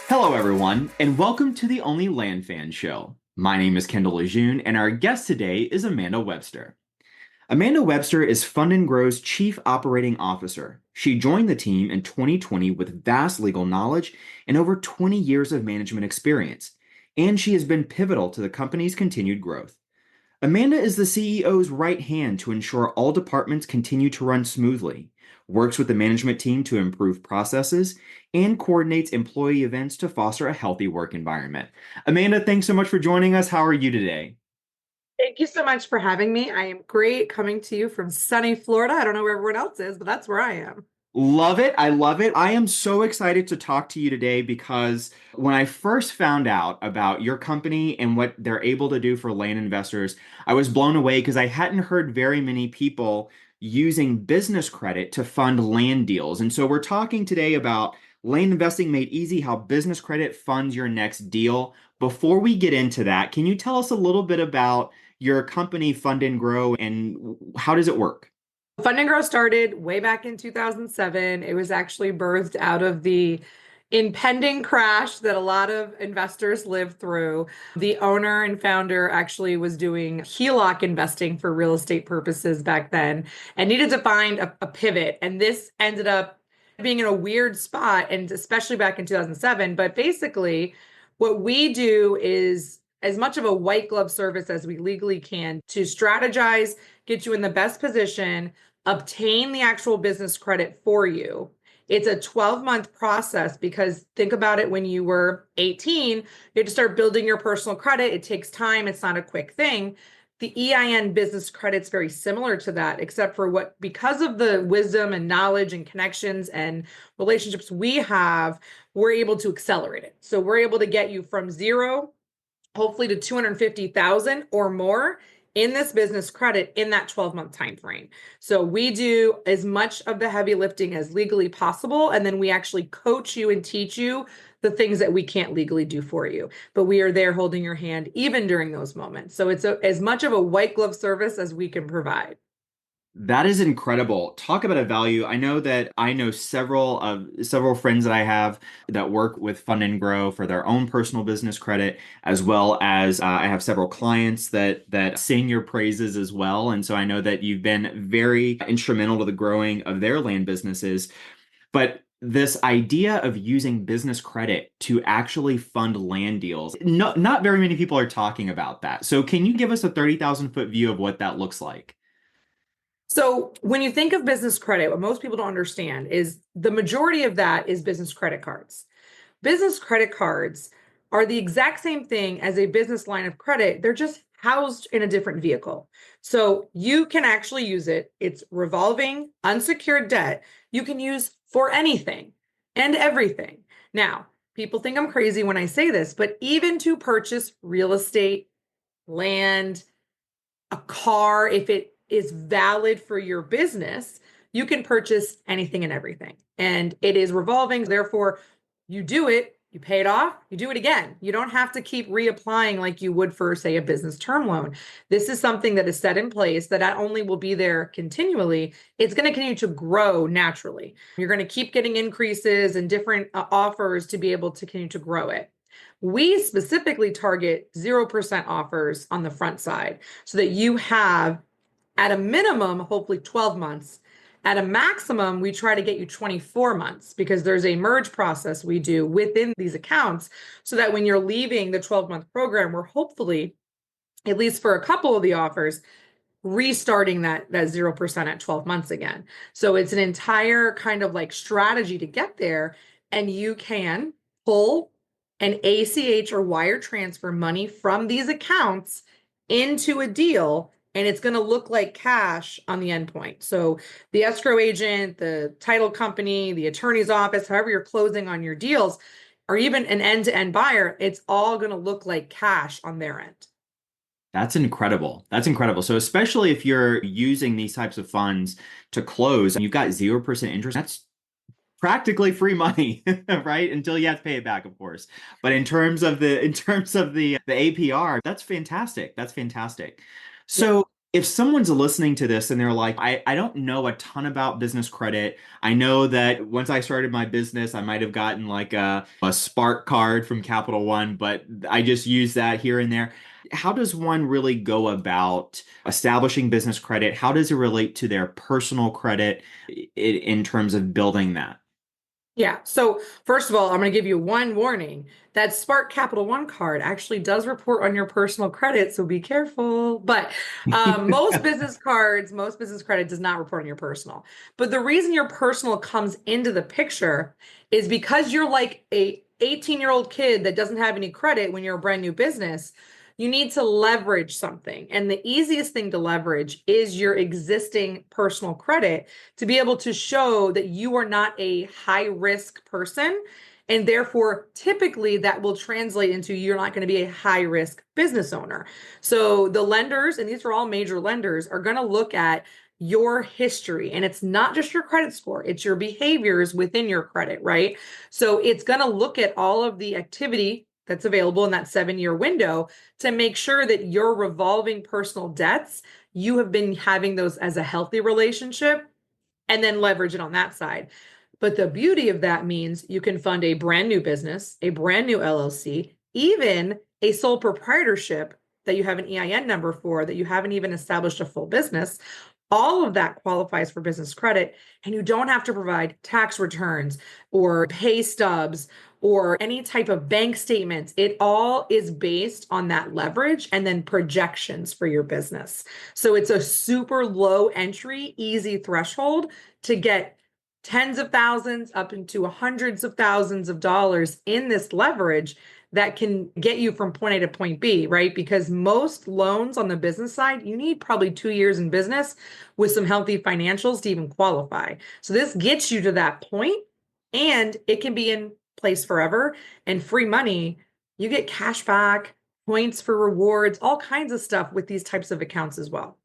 Hello, everyone, and welcome to the Only Land Fan Show. My name is Kendall Lejeune, and our guest today is Amanda Webster. Amanda Webster is Fund and Grow's Chief Operating Officer. She joined the team in 2020 with vast legal knowledge and over 20 years of management experience, and she has been pivotal to the company's continued growth. Amanda is the CEO's right hand to ensure all departments continue to run smoothly, works with the management team to improve processes, and coordinates employee events to foster a healthy work environment. Amanda, thanks so much for joining us. How are you today? Thank you so much for having me. I am great coming to you from sunny Florida. I don't know where everyone else is, but that's where I am. Love it. I love it. I am so excited to talk to you today because when I first found out about your company and what they're able to do for land investors, I was blown away because I hadn't heard very many people using business credit to fund land deals. And so we're talking today about land investing made easy, how business credit funds your next deal. Before we get into that, can you tell us a little bit about your company, Fund and Grow, and how does it work? Fund and Grow started way back in 2007. It was actually birthed out of the impending crash that a lot of investors lived through. The owner and founder actually was doing HELOC investing for real estate purposes back then and needed to find a pivot. And this ended up being in a weird spot, and especially back in 2007. But basically, what we do is as much of a white glove service as we legally can to strategize, get you in the best position, obtain the actual business credit for you. It's a 12-month process because think about it, when you were 18, you had to start building your personal credit. It takes time. It's not a quick thing. The EIN business credit's very similar to that, except for what, because of the wisdom and knowledge and connections and relationships we have, we're able to accelerate it. So we're able to get you from zero hopefully to 250,000 or more in this business credit in that 12-month time frame. So we do as much of the heavy lifting as legally possible, and then we actually coach you and teach you the things that we can't legally do for you. But we are there holding your hand even during those moments. So it's as much of a white glove service as we can provide. That is incredible. Talk about a value. I know several friends that I have that work with Fund and Grow for their own personal business credit, as well as I have several clients that sing your praises as well. And so I know that you've been very instrumental to the growing of their land businesses. But this idea of using business credit to actually fund land deals, not very many people are talking about that. So can you give us a 30,000 foot view of what that looks like? So when you think of business credit, what most people don't understand is the majority of that is business credit cards. Business credit cards are the exact same thing as a business line of credit. They're just housed in a different vehicle. So you can actually use it. It's revolving, unsecured debt you can use for anything and everything. Now, people think I'm crazy when I say this, but even to purchase real estate, land, a car, if it is valid for your business, you can purchase anything and everything. And it is revolving. Therefore, you do it, you pay it off, you do it again. You don't have to keep reapplying like you would for, say, a business term loan. This is something that is set in place that not only will be there continually, it's going to continue to grow naturally. You're going to keep getting increases and different offers to be able to continue to grow it. We specifically target 0% offers on the front side so that you have, at a minimum, hopefully 12 months. At a maximum, we try to get you 24 months because there's a merge process we do within these accounts so that when you're leaving the 12-month program, we're hopefully, at least for a couple of the offers, restarting that 0% at 12 months again. So it's an entire kind of like strategy to get there. And you can pull an ACH or wire transfer money from these accounts into a deal, and it's going to look like cash on the endpoint. So the escrow agent, the title company, the attorney's office, however you're closing on your deals, or even an end-to-end buyer, it's all going to look like cash on their end. That's incredible. That's incredible. So especially if you're using these types of funds to close and you've got 0% interest, that's practically free money, right? Until you have to pay it back, of course. But in terms of the APR, that's fantastic. That's fantastic. Yeah. So if someone's listening to this and they're like, I don't know a ton about business credit. I know that once I started my business, I might have gotten like a Spark card from Capital One, but I just use that here and there. How does one really go about establishing business credit? How does it relate to their personal credit in terms of building that? Yeah. So first of all, I'm going to give you one warning. That Spark Capital One card actually does report on your personal credit, so be careful. But most business credit does not report on your personal. But the reason your personal comes into the picture is because you're like a 18-year-old kid that doesn't have any credit when you're a brand new business. You need to leverage something. And the easiest thing to leverage is your existing personal credit to be able to show that you are not a high risk person. And therefore, typically that will translate into you're not going to be a high risk business owner. So the lenders, and these are all major lenders, are going to look at your history. And it's not just your credit score, it's your behaviors within your credit, right? So it's going to look at all of the activity that's available in that 7 year window to make sure that your revolving personal debts, you have been having those as a healthy relationship and then leverage it on that side. But the beauty of that means you can fund a brand new business, a brand new LLC, even a sole proprietorship that you have an EIN number for that you haven't even established a full business. All of that qualifies for business credit, and you don't have to provide tax returns or pay stubs or any type of bank statements. It all is based on that leverage and then projections for your business. So it's a super low entry, easy threshold to get tens of thousands up into hundreds of thousands of dollars in this leverage that can get you from point A to point B, right? Because most loans on the business side, you need probably 2 years in business with some healthy financials to even qualify. So this gets you to that point, and it can be in place forever and free money. You get cash back, points for rewards, all kinds of stuff with these types of accounts as well.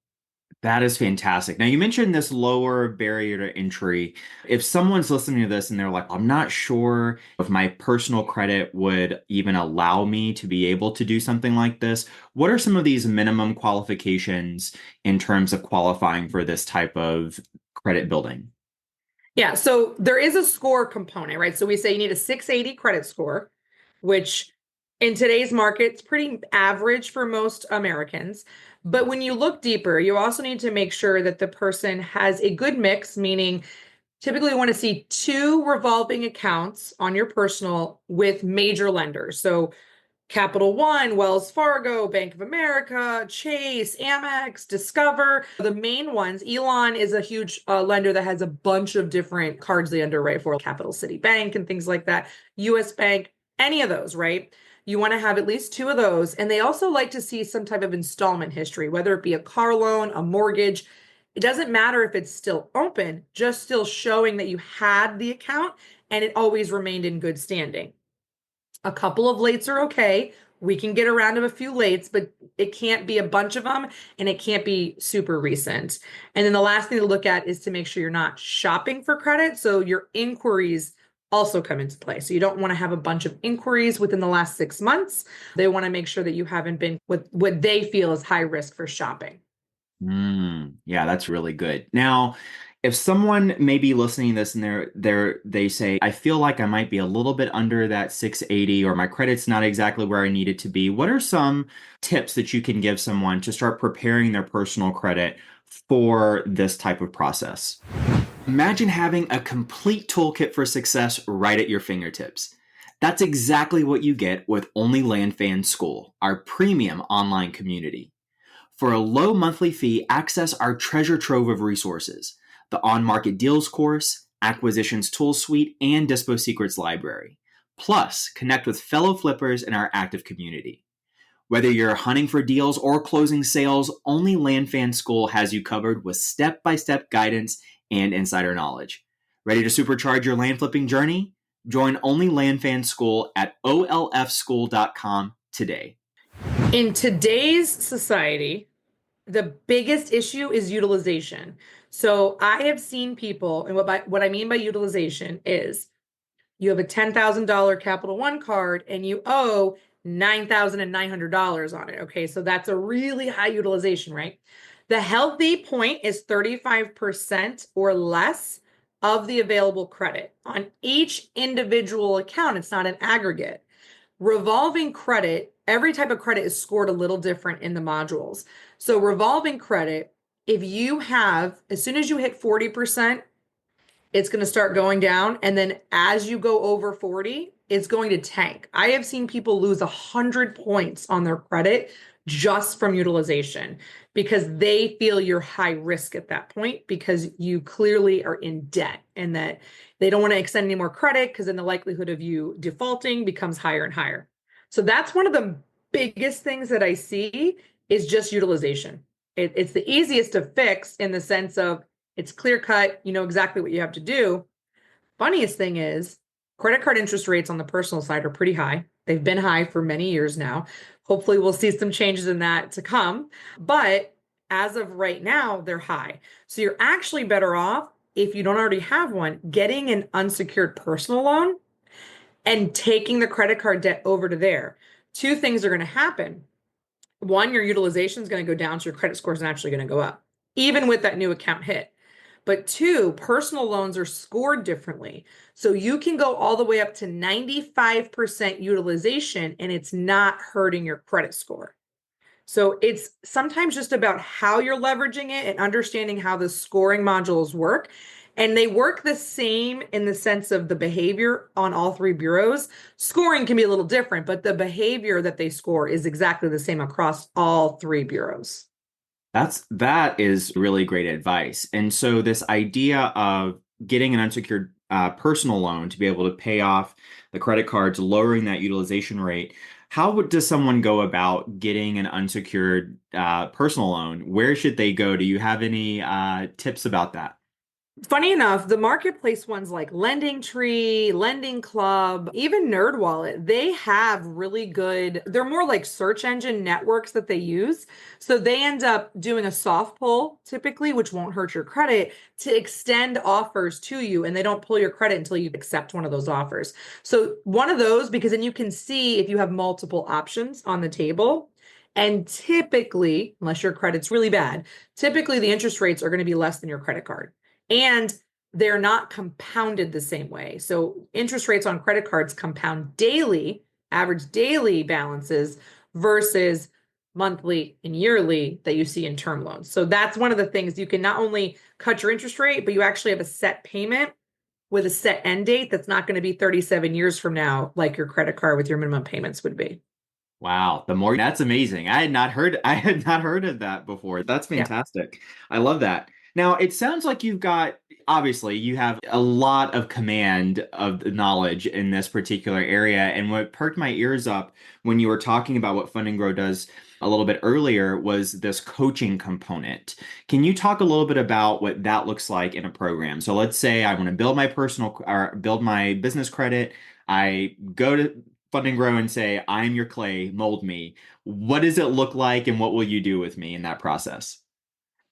That is fantastic. Now, you mentioned this lower barrier to entry. If someone's listening to this and they're like, I'm not sure if my personal credit would even allow me to be able to do something like this, what are some of these minimum qualifications in terms of qualifying for this type of credit building? Yeah, so there is a score component, right? So we say you need a 680 credit score, which in today's market, it's pretty average for most Americans. But when you look deeper, you also need to make sure that the person has a good mix, meaning typically you want to see two revolving accounts on your personal with major lenders. So Capital One, Wells Fargo, Bank of America, Chase, Amex, Discover, the main ones. Elon is a huge lender that has a bunch of different cards they underwrite for, Capital City Bank and things like that. US Bank, any of those, right? You want to have at least two of those. And they also like to see some type of installment history, whether it be a car loan, a mortgage. It doesn't matter if it's still open, just still showing that you had the account and it always remained in good standing. A couple of lates are okay. We can get around to a few lates, but it can't be a bunch of them and it can't be super recent. And then the last thing to look at is to make sure you're not shopping for credit. So your inquiries also come into play. So you don't want to have a bunch of inquiries within the last 6 months. They want to make sure that you haven't been with what they feel is high risk for shopping. Yeah, that's really good. Now, if someone may be listening to this and they say, I feel like I might be a little bit under that 680 or my credit's not exactly where I need it to be, what are some tips that you can give someone to start preparing their personal credit for this type of process? Imagine having a complete toolkit for success right at your fingertips. That's exactly what you get with Only Land Fan School, our premium online community. For a low monthly fee, access our treasure trove of resources, the on-market deals course, acquisitions tool suite, and Dispo Secrets library. Plus, connect with fellow flippers in our active community. Whether you're hunting for deals or closing sales, Only Land Fan School has you covered with step-by-step guidance and insider knowledge. Ready to supercharge your land flipping journey? Join Only Land Fan School at olfschool.com today. In today's society, the biggest issue is utilization. So I have seen people, and what I mean by utilization is you have a $10,000 Capital One card and you owe $9,900 on it. Okay, so that's a really high utilization, right? The healthy point is 35% or less of the available credit on each individual account. It's not an aggregate. Revolving credit, every type of credit is scored a little different in the modules. So revolving credit, if you have, as soon as you hit 40%, it's going to start going down. And then as you go over 40, it's going to tank. I have seen people lose 100 points on their credit just from utilization because they feel you're high risk at that point because you clearly are in debt and that they don't want to extend any more credit because then the likelihood of you defaulting becomes higher and higher. So that's one of the biggest things that I see is just utilization. It's the easiest to fix in the sense of it's clear cut. You know exactly what you have to do. Funniest thing is credit card interest rates on the personal side are pretty high. They've been high for many years now. Hopefully we'll see some changes in that to come. But as of right now, they're high. So you're actually better off if you don't already have one, getting an unsecured personal loan and taking the credit card debt over to there. Two things are going to happen. One, your utilization is going to go down, so your credit score is naturally going to go up, even with that new account hit. But two, personal loans are scored differently. So you can go all the way up to 95% utilization and it's not hurting your credit score. So it's sometimes just about how you're leveraging it and understanding how the scoring modules work. And they work the same in the sense of the behavior on all three bureaus. Scoring can be a little different, but the behavior that they score is exactly the same across all three bureaus. That is really great advice. And so this idea of getting an unsecured personal loan to be able to pay off the credit cards, lowering that utilization rate. Does someone go about getting an unsecured personal loan? Where should they go? Do you have any tips about that? Funny enough, the marketplace ones like Lending Tree, Lending Club, even NerdWallet, they have really good, they're more like search engine networks that they use. So they end up doing a soft pull typically, which won't hurt your credit, to extend offers to you. And they don't pull your credit until you accept one of those offers. So one of those, because then you can see if you have multiple options on the table. And typically, unless your credit's really bad, typically the interest rates are going to be less than your credit card. And they're not compounded the same way. So interest rates on credit cards compound daily, average daily balances versus monthly and yearly that you see in term loans. So that's one of the things you can not only cut your interest rate, but you actually have a set payment with a set end date that's not going to be 37 years from now, like your credit card with your minimum payments would be. Wow, that's amazing. I had not heard of that before. That's Yeah. fantastic. I love that. Now, it sounds like obviously you have a lot of command of the knowledge in this particular area. And what perked my ears up when you were talking about what Fund and Grow does a little bit earlier was this coaching component. Can you talk a little bit about what that looks like in a program? So let's say I want to build my business credit. I go to Fund and Grow and say, I'm your clay, mold me. What does it look like and what will you do with me in that process?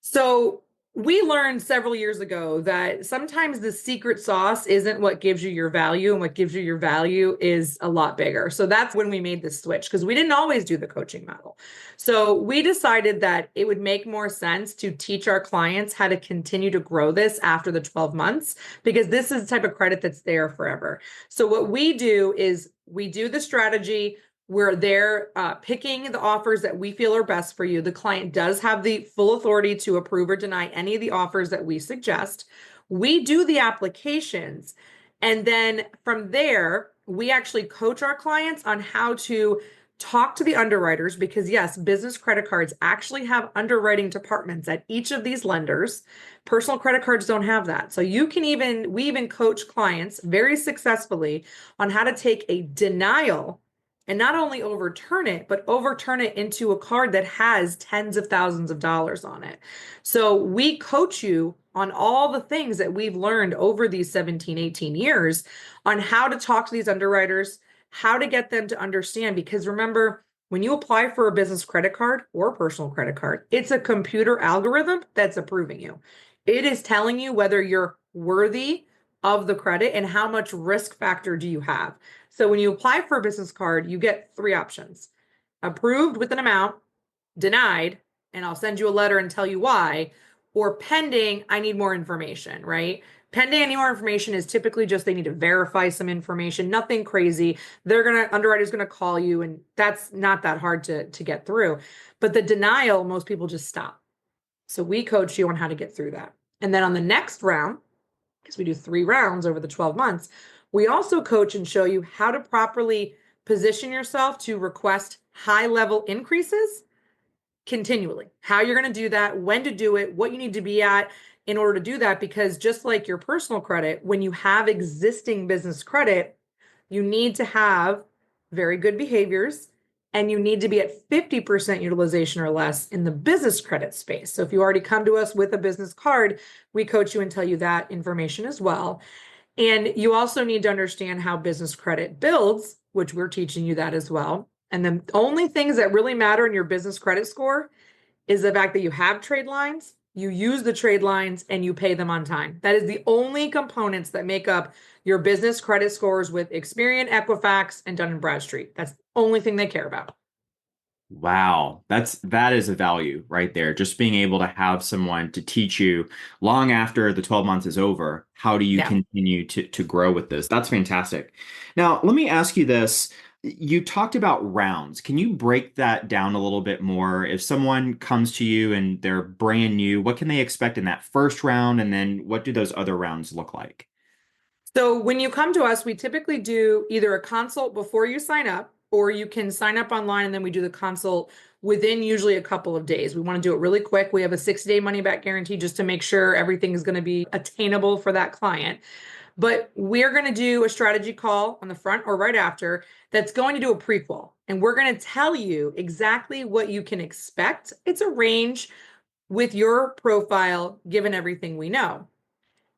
So we learned several years ago that sometimes the secret sauce isn't what gives you your value, and what gives you your value is a lot bigger. So that's when we made this switch because we didn't always do the coaching model. So we decided that it would make more sense to teach our clients how to continue to grow this after the 12 months because this is the type of credit that's there forever. So what we do is we do the strategy. We're there picking the offers that we feel are best for you. The client does have the full authority to approve or deny any of the offers that we suggest. We do the applications. And then from there, we actually coach our clients on how to talk to the underwriters because, yes, business credit cards actually have underwriting departments at each of these lenders. Personal credit cards don't have that. So we even coach clients very successfully on how to take a denial and not only overturn it, but overturn it into a card that has tens of thousands of dollars on it. So we coach you on all the things that we've learned over these 17, 18 years on how to talk to these underwriters, how to get them to understand. Because remember, when you apply for a business credit card or personal credit card, it's a computer algorithm that's approving you. It is telling you whether you're worthy of the credit and how much risk factor do you have. So when you apply for a business card, you get three options: approved with an amount, denied, and I'll send you a letter and tell you why, or pending, I need more information, right? Pending any more information is typically just they need to verify some information, nothing crazy. Underwriter's gonna call you, and that's not that hard to get through. But the denial, most people just stop. So we coach you on how to get through that. And then on the next round, because we do 3 rounds over the 12 months, we also coach and show you how to properly position yourself to request high level increases continually, how you're going to do that, when to do it, what you need to be at in order to do that. Because just like your personal credit, when you have existing business credit, you need to have very good behaviors and you need to be at 50% utilization or less in the business credit space. So if you already come to us with a business card, we coach you and tell you that information as well. And you also need to understand how business credit builds, which we're teaching you that as well. And the only things that really matter in your business credit score is the fact that you have trade lines, you use the trade lines, and you pay them on time. That is the only components that make up your business credit scores with Experian, Equifax, and Dun& Bradstreet. That's the only thing they care about. Wow, that is a value right there. Just being able to have someone to teach you long after the 12 months is over, how do you Yeah. continue to grow with this? That's fantastic. Now, let me ask you this. You talked about rounds. Can you break that down a little bit more? If someone comes to you and they're brand new, what can they expect in that first round? And then what do those other rounds look like? So when you come to us, we typically do either a consult before you sign up, or you can sign up online and then we do the consult within usually a couple of days. We want to do it really quick. We have a 6-day money back guarantee just to make sure everything is going to be attainable for that client. But we're going to do a strategy call on the front or right after that's going to do a prequel. And we're going to tell you exactly what you can expect. It's a range with your profile, given everything we know.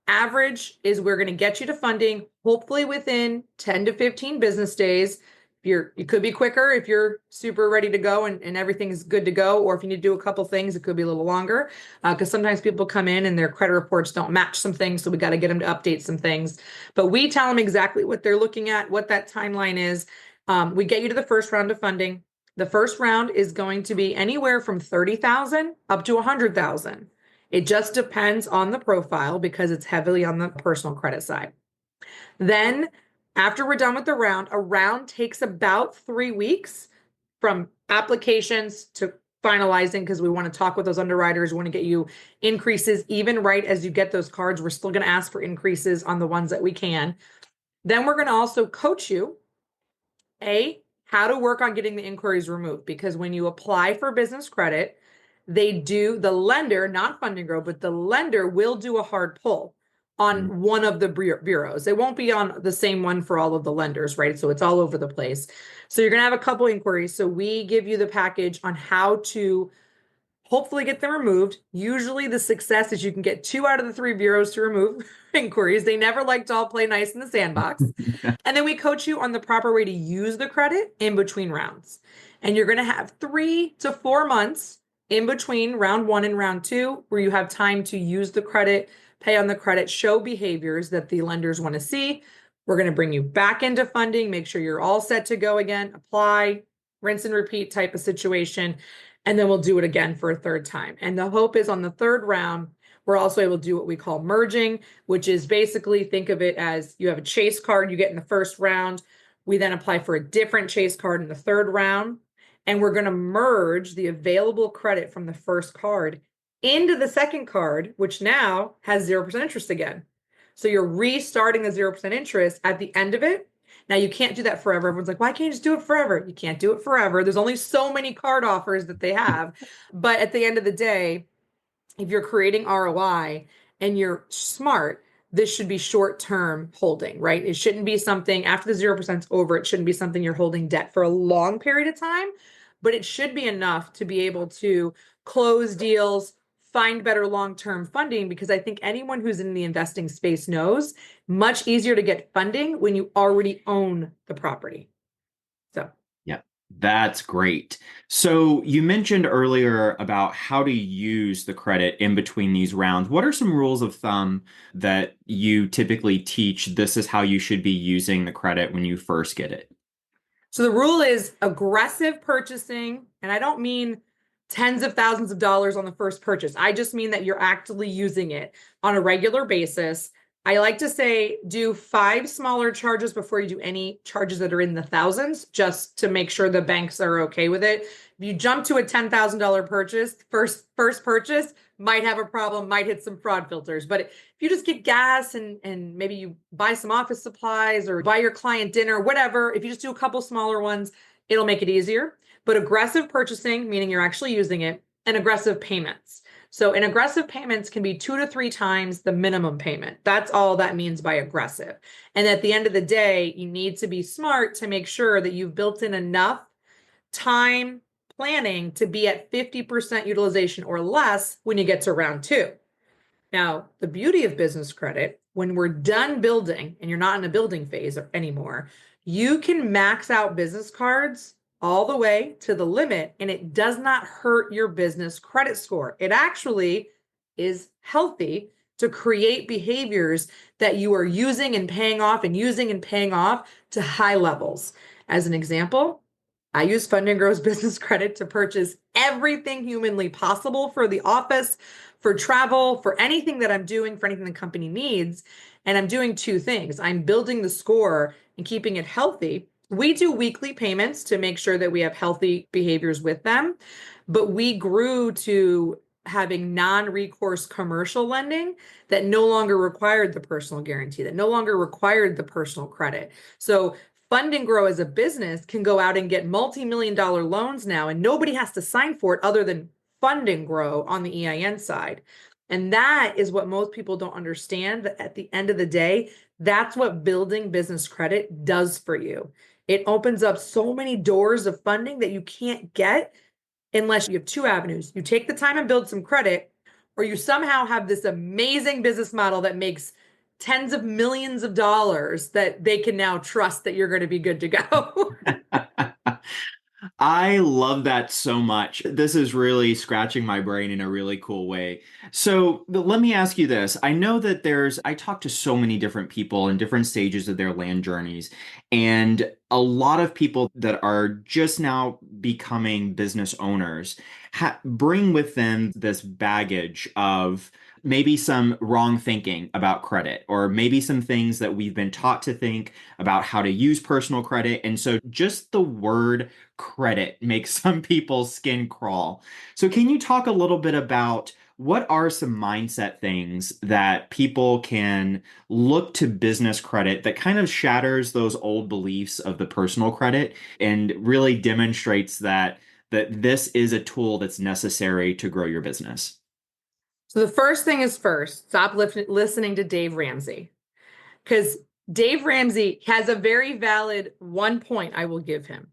Average is we're going to get you to funding, hopefully within 10 to 15 business days. It could be quicker if you're super ready to go and everything is good to go, or if you need to do a couple things, it could be a little longer because sometimes people come in and their credit reports don't match some things, so we got to get them to update some things. But we tell them exactly what they're looking at, what that timeline is. We get you to the first round of funding. The first round is going to be anywhere from 30,000 up to 100,000. It just depends on the profile because it's heavily on the personal credit side. Then, after we're done with the round, a round takes about 3 weeks from applications to finalizing because we want to talk with those underwriters. We want to get you increases even right as you get those cards. We're still going to ask for increases on the ones that we can. Then we're going to also coach you how to work on getting the inquiries removed, because when you apply for business credit, the lender, not Funding Grow, but the lender will do a hard pull Mm. on one of the bureaus. It won't be on the same one for all of the lenders, right? So it's all over the place. So you're going to have a couple inquiries. So we give you the package on how to hopefully get them removed. Usually the success is you can get 2 out of the 3 bureaus to remove inquiries. They never like to all play nice in the sandbox. And then we coach you on the proper way to use the credit in between rounds. And you're going to have 3 to 4 months in between round 1 and round 2 where you have time to use the credit, pay on the credit, show behaviors that the lenders want to see. We're going to bring you back into funding, make sure you're all set to go again, apply, rinse and repeat type of situation. And then we'll do it again for a third time. And the hope is on the third round, we're also able to do what we call merging, which is basically think of it as you have a chase card you get in the first round. We then apply for a different chase card in the third round. And we're going to merge the available credit from the first card into the second card, which now has 0% interest again. So you're restarting the 0% interest at the end of it. Now, you can't do that forever. Everyone's like, why can't you just do it forever? You can't do it forever. There's only so many card offers that they have. But at the end of the day, if you're creating ROI and you're smart, this should be short-term holding, right? It shouldn't be something after the 0% is over. It shouldn't be something you're holding debt for a long period of time, but it should be enough to be able to close deals, find better long-term funding, because I think anyone who's in the investing space knows much easier to get funding when you already own the property. So Yeah, that's great. So you mentioned earlier about how to use the credit in between these rounds. What are some rules of thumb that you typically teach? This is how you should be using the credit when you first get it. So the rule is aggressive purchasing, and I don't mean tens of thousands of dollars on the first purchase. I just mean that you're actively using it on a regular basis. I like to say do 5 smaller charges before you do any charges that are in the thousands, just to make sure the banks are okay with it. If you jump to a $10,000 purchase, first purchase might have a problem, might hit some fraud filters. But if you just get gas and maybe you buy some office supplies or buy your client dinner, whatever, if you just do a couple smaller ones, it'll make it easier. But aggressive purchasing, meaning you're actually using it, and aggressive payments. So an aggressive payments can be 2 to 3 times the minimum payment. That's all that means by aggressive. And at the end of the day, you need to be smart to make sure that you've built in enough time planning to be at 50% utilization or less when you get to round 2. Now, the beauty of business credit, when we're done building and you're not in a building phase anymore, you can max out business cards all the way to the limit, and it does not hurt your business credit score. It actually is healthy to create behaviors that you are using and paying off and using and paying off to high levels. As an example, I use Fund and Grow's business credit to purchase everything humanly possible for the office, for travel, for anything that I'm doing, for anything the company needs. And I'm doing 2 things. I'm building the score and keeping it healthy. We do weekly payments to make sure that we have healthy behaviors with them, but we grew to having non-recourse commercial lending that no longer required the personal guarantee, that no longer required the personal credit. So Fund and Grow as a business can go out and get multi-million-dollar loans now, and nobody has to sign for it other than Fund and Grow on the EIN side. And that is what most people don't understand, that at the end of the day, that's what building business credit does for you. It opens up so many doors of funding that you can't get unless you have 2 avenues. You take the time and build some credit, or you somehow have this amazing business model that makes tens of millions of dollars that they can now trust that you're going to be good to go. I love that so much. This is really scratching my brain in a really cool way. So let me ask you this. I know that I talk to so many different people in different stages of their land journeys, and a lot of people that are just now becoming business owners bring with them this baggage of maybe some wrong thinking about credit, or maybe some things that we've been taught to think about how to use personal credit. And so just the word credit makes some people's skin crawl. So, can you talk a little bit about what are some mindset things that people can look to business credit that kind of shatters those old beliefs of the personal credit and really demonstrates that this is a tool that's necessary to grow your business? So the first thing is first, stop listening to Dave Ramsey, because Dave Ramsey has a very valid 1 point I will give him.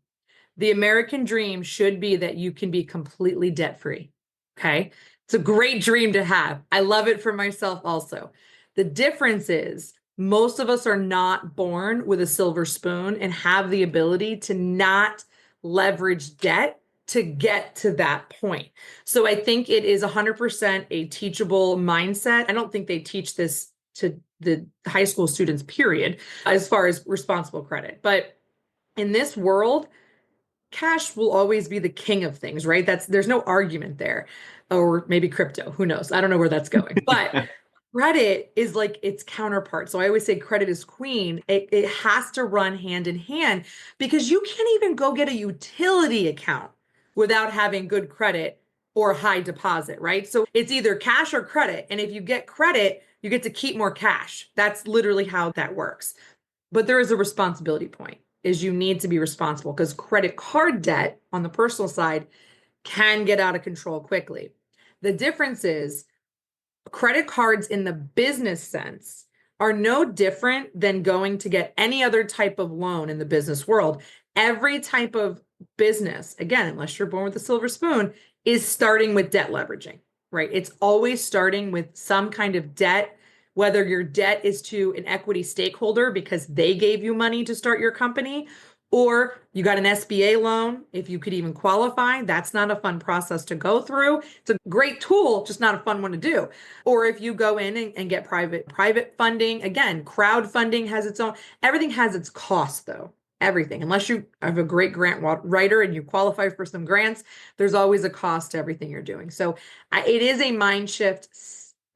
The American dream should be that you can be completely debt free. Okay. It's a great dream to have. I love it for myself also. The difference is most of us are not born with a silver spoon and have the ability to not leverage debt to get to that point. So I think it is 100% a teachable mindset. I don't think they teach this to the high school students, period, as far as responsible credit. But in this world, cash will always be the king of things, right? There's no argument there. Or maybe crypto, who knows? I don't know where that's going. But credit is like its counterpart. So I always say credit is queen. It has to run hand in hand, because you can't even go get a utility account without having good credit or high deposit, right? So it's either cash or credit. And if you get credit, you get to keep more cash. That's literally how that works. But there is a responsibility point, is you need to be responsible, because credit card debt on the personal side can get out of control quickly. The difference is credit cards in the business sense are no different than going to get any other type of loan in the business world. Every type of business, again, unless you're born with a silver spoon, is starting with debt leveraging, right? It's always starting with some kind of debt, whether your debt is to an equity stakeholder because they gave you money to start your company, or you got an SBA loan, if you could even qualify. That's not a fun process to go through. It's a great tool, just not a fun one to do. Or if you go in and get private funding, again, crowdfunding has its own, everything has its cost though. everything. Unless you have a great grant writer and you qualify for some grants, there's always a cost to everything you're doing. So it is a mind shift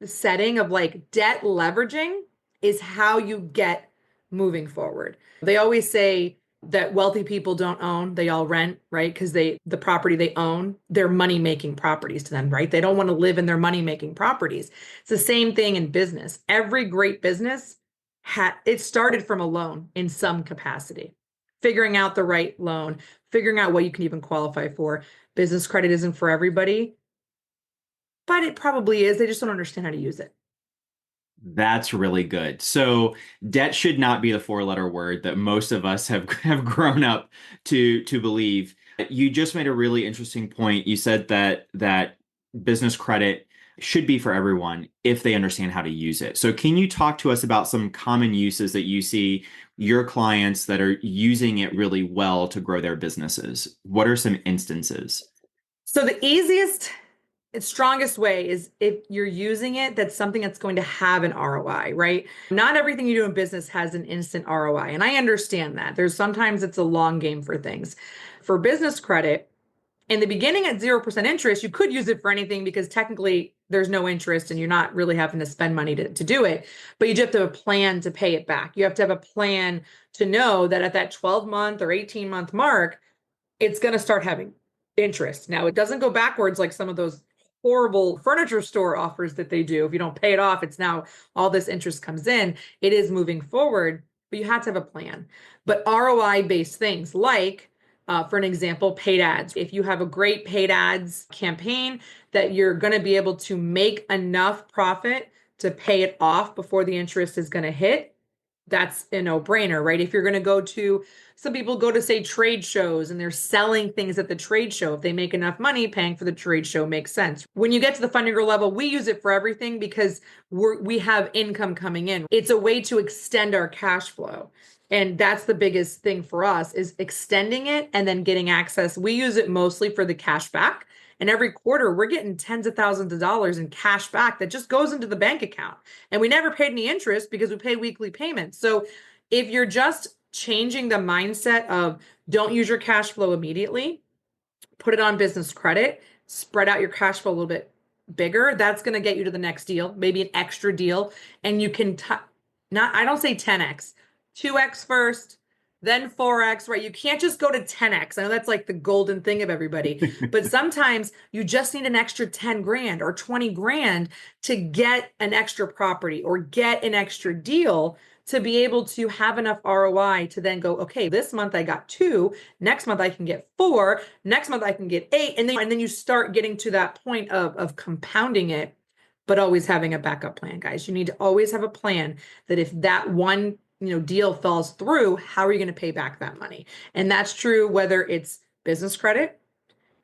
setting of like debt leveraging is how you get moving forward. They always say that wealthy people don't own, they all rent, right? Because the property they own, they're money-making properties to them, right? They don't want to live in their money-making properties. It's the same thing in business. Every great business it started from a loan in some capacity. Figuring out the right loan, figuring out what you can even qualify for. Business credit isn't for everybody, but it probably is. They just don't understand how to use it. That's really good. So debt should not be the four-letter word that most of us have grown up to believe. You just made a really interesting point. You said that business credit should be for everyone if they understand how to use it. So can you talk to us about some common uses that you see your clients that are using it really well to grow their businesses? What are some instances? So the easiest strongest way is if you're using it, that's something that's going to have an ROI, right? Not everything you do in business has an instant ROI. And I understand that. There's sometimes it's a long game for things. For business credit, in the beginning at 0% interest, you could use it for anything because technically there's no interest and you're not really having to spend money to do it. But you just have to have a plan to pay it back. You have to have a plan to know that at that 12-month or 18-month mark, it's going to start having interest. Now, it doesn't go backwards like some of those horrible furniture store offers that they do. If you don't pay it off, it's now all this interest comes in. It is moving forward, but you have to have a plan. But ROI based things like, for an example, paid ads. If you have a great paid ads campaign that you're going to be able to make enough profit to pay it off before the interest is going to hit, that's a no-brainer, right? If you're going to go to, some people go to say trade shows and they're selling things at the trade show. If they make enough money, paying for the trade show makes sense. When you get to the Funding Girl level, we use it for everything because we have income coming in. It's a way to extend our cash flow. And that's the biggest thing for us is extending it and then getting access. We use it mostly for the cash back. And every quarter, we're getting tens of thousands of dollars in cash back that just goes into the bank account. And we never paid any interest because we pay weekly payments. So if you're just changing the mindset of don't use your cash flow immediately, put it on business credit, spread out your cash flow a little bit bigger, that's going to get you to the next deal, maybe an extra deal. And you can, not, I don't say 10x, 2x first, then 4x, right? You can't just go to 10x. I know that's like the golden thing of everybody, but sometimes you just need an extra 10 grand or 20 grand to get an extra property or get an extra deal to be able to have enough ROI to then go, okay, this month I got 2, next month I can get 4, next month I can get 8. And then you start getting to that point of compounding it, but always having a backup plan, guys. You need to always have a plan that if that one deal falls through, how are you going to pay back that money? And that's true whether it's business credit,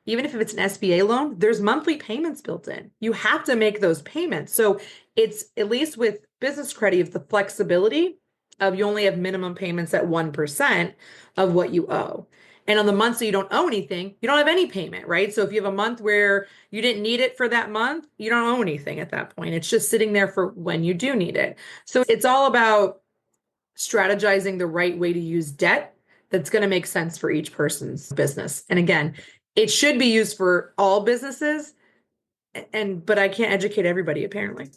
even if it's an SBA loan, there's monthly payments built in. You have to make those payments. So it's, at least with business credit, you have the flexibility of you only have minimum payments at 1% of what you owe. And on the months that you don't owe anything, you don't have any payment, right? So if you have a month where you didn't need it for that month, you don't owe anything at that point. It's just sitting there for when you do need it. So it's all about strategizing the right way to use debt that's going to make sense for each person's business. And again, it should be used for all businesses, but I can't educate everybody apparently.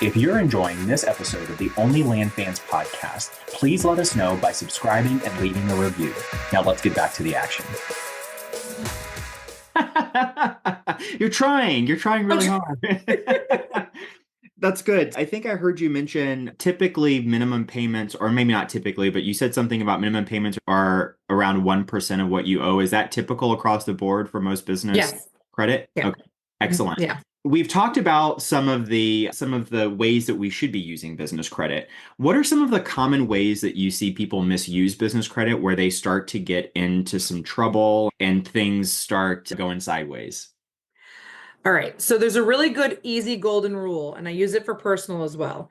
If you're enjoying this episode of the Only Land Fans podcast, please let us know by subscribing and leaving a review. Now let's get back to the action. You're trying really hard. That's good. I think I heard you mention typically minimum payments, or maybe not typically, but you said something about minimum payments are around 1% of what you owe. Is that typical across the board for most business credit? Yeah. Okay. Excellent. Yeah. We've talked about some of the ways that we should be using business credit. What are some of the common ways that you see people misuse business credit where they start to get into some trouble and things start going sideways? All right. So there's a really good, easy golden rule, and I use it for personal as well.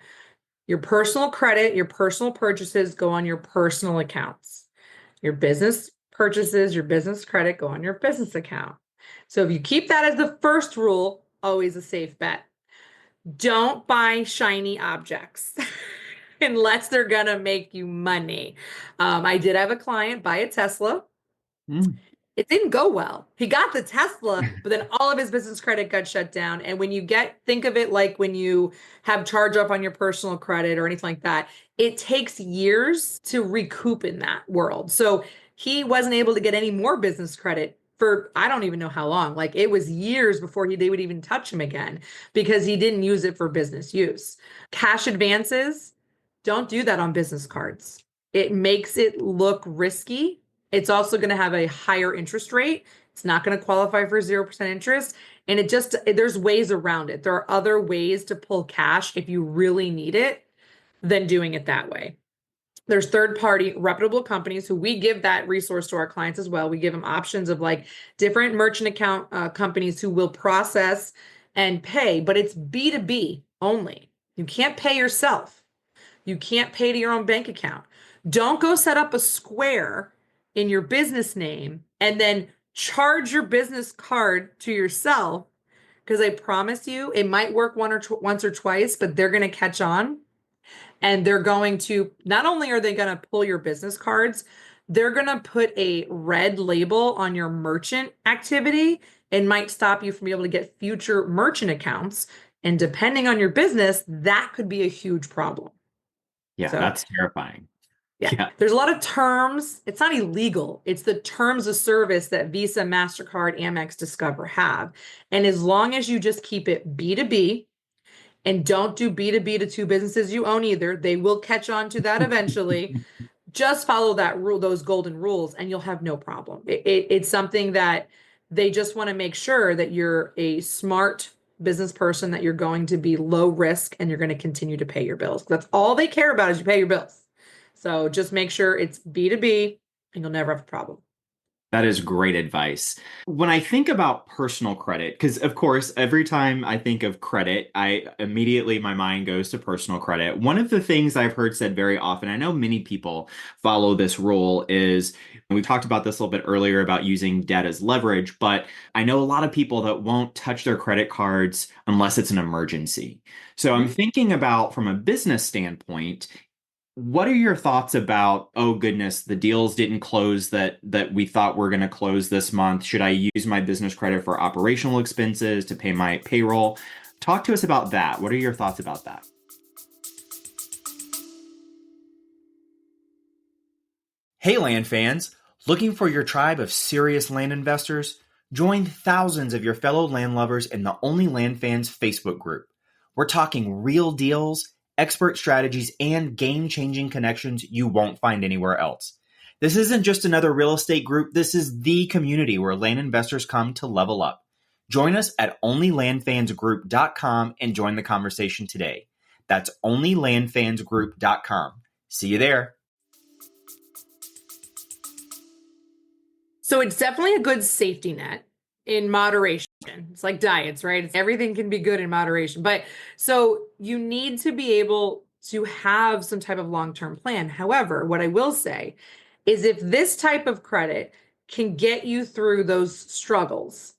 Your personal credit, your personal purchases go on your personal accounts. Your business purchases, your business credit go on your business account. So if you keep that as the first rule, always a safe bet. Don't buy shiny objects. unless they're gonna make you money. I did have a client buy a Tesla. Mm. It didn't go well. He got the Tesla, but then all of his business credit got shut down. And when you think of it like when you have charge off on your personal credit or anything like that, it takes years to recoup in that world. So he wasn't able to get any more business credit for I don't even know how long. Like it was years before they would even touch him again because he didn't use it for business use. Cash advances, don't do that on business cards. It makes it look risky. It's also going to have a higher interest rate. It's not going to qualify for 0% interest. And there's ways around it. There are other ways to pull cash if you really need it than doing it that way. There's third party reputable companies who we give that resource to our clients as well. We give them options of like different merchant account companies who will process and pay, but it's B2B only. You can't pay yourself. You can't pay to your own bank account. Don't go set up a Square in your business name and then charge your business card to yourself because I promise you it might work once or twice, but they're going to catch on and they're going to not only are they going to pull your business cards, they're going to put a red label on your merchant activity and might stop you from being able to get future merchant accounts. And depending on your business, that could be a huge problem. Yeah, So, that's terrifying. yeah, Yeah. there's a lot of terms. It's not illegal. It's the terms of service that Visa, MasterCard, Amex, Discover have. And as long as you just keep it B2B and don't do B2B to two businesses you own either, they will catch on to that eventually. Just follow that rule, those golden rules, and you'll have no problem. It's something that they just want to make sure that you're a smart business person, that you're going to be low risk and you're going to continue to pay your bills. That's all they care about is you pay your bills. So just make sure it's B2B and you'll never have a problem. That is great advice. When I think about personal credit, because of course, every time I think of credit, my mind goes to personal credit. One of the things I've heard said very often, I know many people follow this rule, is, and we talked about this a little bit earlier about using debt as leverage, but I know a lot of people that won't touch their credit cards unless it's an emergency. So I'm Mhm. thinking about from a business standpoint, what are your thoughts about, oh goodness, the deals didn't close that we thought were going to close this month? Should I use my business credit for operational expenses to pay my payroll? Talk to us about that. What are your thoughts about that? Hey, land fans, looking for your tribe of serious land investors? Join thousands of your fellow land lovers in the Only Land Fans Facebook group. We're talking real deals, expert strategies, and game changing connections you won't find anywhere else. This isn't just another real estate group, this is the community where land investors come to level up. Join us at onlylandfansgroup.com and join the conversation today. That's onlylandfansgroup.com. See you there. So it's definitely a good safety net in moderation. It's like diets, right? Everything can be good in moderation. But so you need to be able to have some type of long-term plan. However, what I will say is if this type of credit can get you through those struggles,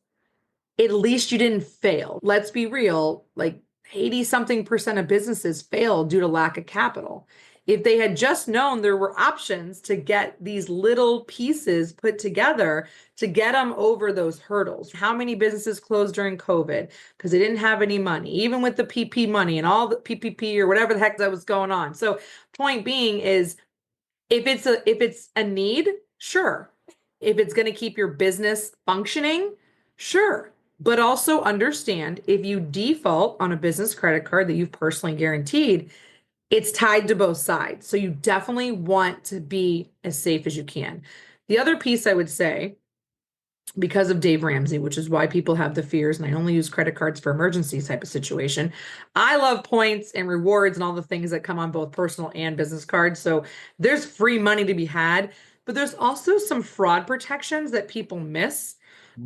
at least you didn't fail. Let's be real, like 80 something percent of businesses fail due to lack of capital. If they had just known there were options to get these little pieces put together to get them over those hurdles. How many businesses closed during COVID because they didn't have any money, even with the PP money and all the PPP or whatever the heck that was going on. So point being is if it's a need, sure. If it's going to keep your business functioning, sure. But also understand if you default on a business credit card that you've personally guaranteed, it's tied to both sides. So you definitely want to be as safe as you can. The other piece I would say, because of Dave Ramsey, which is why people have the fears, and I only use credit cards for emergencies type of situation. I love points and rewards and all the things that come on both personal and business cards. So there's free money to be had, but there's also some fraud protections that people miss.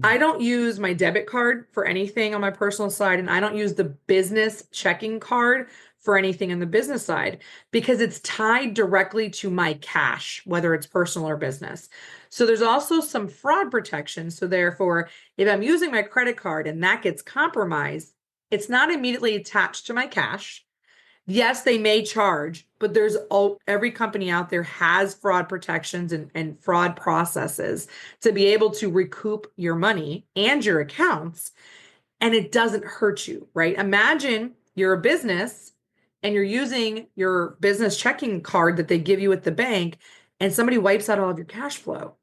I don't use my debit card for anything on my personal side, and I don't use the business checking card for anything on the business side because it's tied directly to my cash, whether it's personal or business. So there's also some fraud protection. So therefore, if I'm using my credit card and that gets compromised, it's not immediately attached to my cash. Yes, they may charge, but every company out there has fraud protections and fraud processes to be able to recoup your money and your accounts, and it doesn't hurt you, right? Imagine you're a business and you're using your business checking card that they give you at the bank, and somebody wipes out all of your cash flow.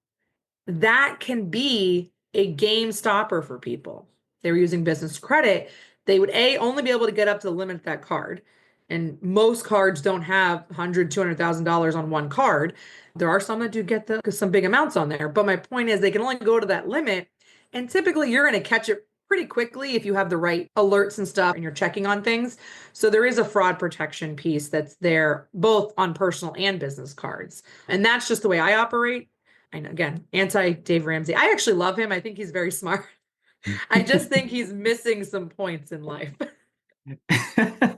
That can be a game stopper for people. They were using business credit. They would only be able to get up to the limit of that card. And most cards don't have 100, $200,000 on one card. There are some that do get some big amounts on there. But my point is they can only go to that limit. And typically you're going to catch it pretty quickly if you have the right alerts and stuff and you're checking on things. So there is a fraud protection piece that's there both on personal and business cards. And that's just the way I operate. I know, again, anti Dave Ramsey. I actually love him. I think he's very smart. I just think he's missing some points in life.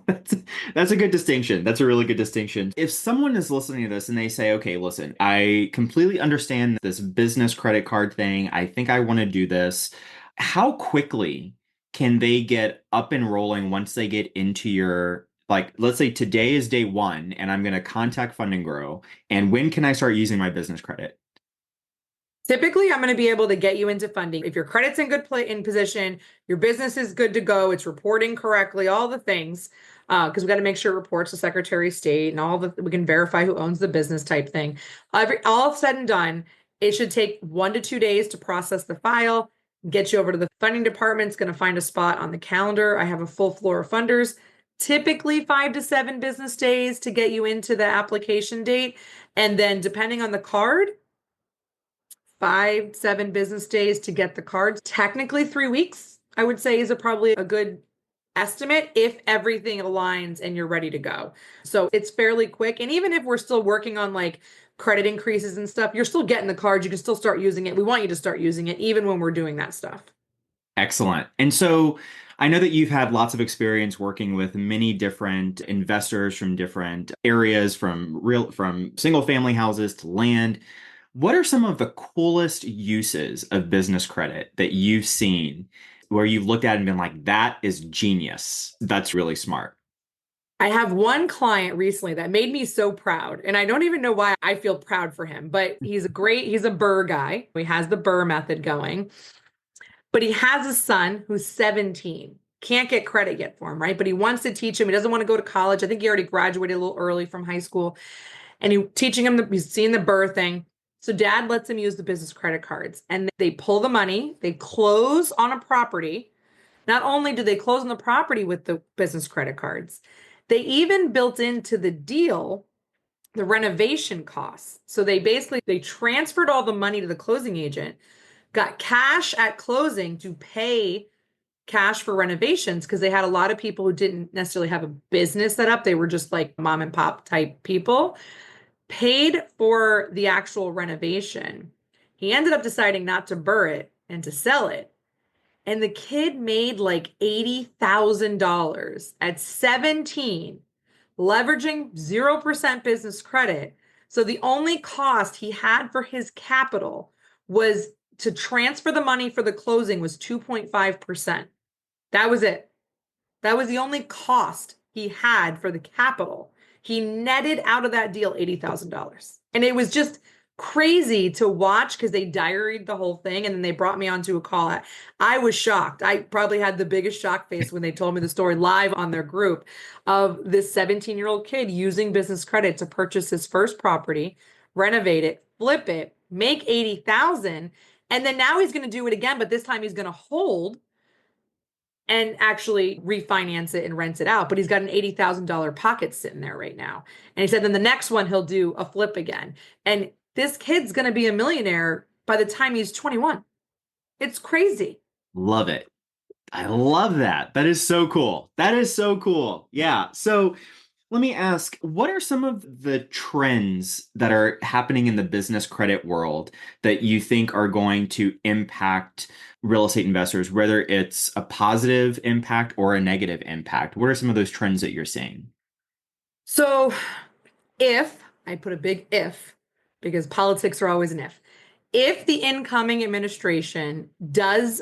That's, that's a good distinction. That's a really good distinction. If someone is listening to this and they say, okay, listen, I completely understand this business credit card thing. I think I want to do this. How quickly can they get up and rolling once they get into your, like, let's say today is day one and I'm going to contact Fund and Grow. And when can I start using my business credit? Typically, I'm going to be able to get you into funding. If your credit's in in position, your business is good to go, it's reporting correctly, all the things, because we got to make sure it reports to Secretary of State and we can verify who owns the business type thing. All said and done, it should take 1 to 2 days to process the file, get you over to the funding department. It's going to find a spot on the calendar. I have a full floor of funders, typically 5 to 7 business days to get you into the application date. And then depending on the card, 5, 7 business days to get the cards. Technically 3 weeks, I would say, is probably a good estimate if everything aligns and you're ready to go. So it's fairly quick. And even if we're still working on like credit increases and stuff, you're still getting the cards. You can still start using it. We want you to start using it even when we're doing that stuff. Excellent. And so I know that you've had lots of experience working with many different investors from different areas, from single family houses to land. What are some of the coolest uses of business credit that you've seen where you've looked at it and been like, that is genius. That's really smart. I have one client recently that made me so proud, and I don't even know why I feel proud for him, but he's a Burr guy. He has the Burr method going. But he has a son who's 17. Can't get credit yet for him, right? But he wants to teach him. He doesn't want to go to college. I think he already graduated a little early from high school. And teaching him, he's seeing the Burr thing. So dad lets him use the business credit cards. And they pull the money, they close on a property. Not only do they close on the property with the business credit cards, they even built into the deal the renovation costs. So they transferred all the money to the closing agent, got cash at closing to pay cash for renovations because they had a lot of people who didn't necessarily have a business set up. They were just like mom and pop type people, paid for the actual renovation. He ended up deciding not to burr it and to sell it. And the kid made like $80,000 at 17, leveraging 0% business credit. So the only cost he had for his capital was to transfer the money for the closing was 2.5%. That was it. That was the only cost he had for the capital. He netted out of that deal $80,000. And it was just crazy to watch because they diaried the whole thing and then they brought me onto a call. I was shocked. I probably had the biggest shock face when they told me the story live on their group of this 17-year-old kid using business credit to purchase his first property, renovate it, flip it, make 80,000, and then now he's going to do it again, but this time he's going to hold and actually refinance it and rent it out. But he's got an $80,000 pocket sitting there right now. And he said, then the next one, he'll do a flip again. And this kid's going to be a millionaire by the time he's 21. It's crazy. Love it. I love that. That is so cool. That is so cool. Yeah. So let me ask, what are some of the trends that are happening in the business credit world that you think are going to impact real estate investors, whether it's a positive impact or a negative impact? What are some of those trends that you're seeing? So if I put a big if, because politics are always an if the incoming administration does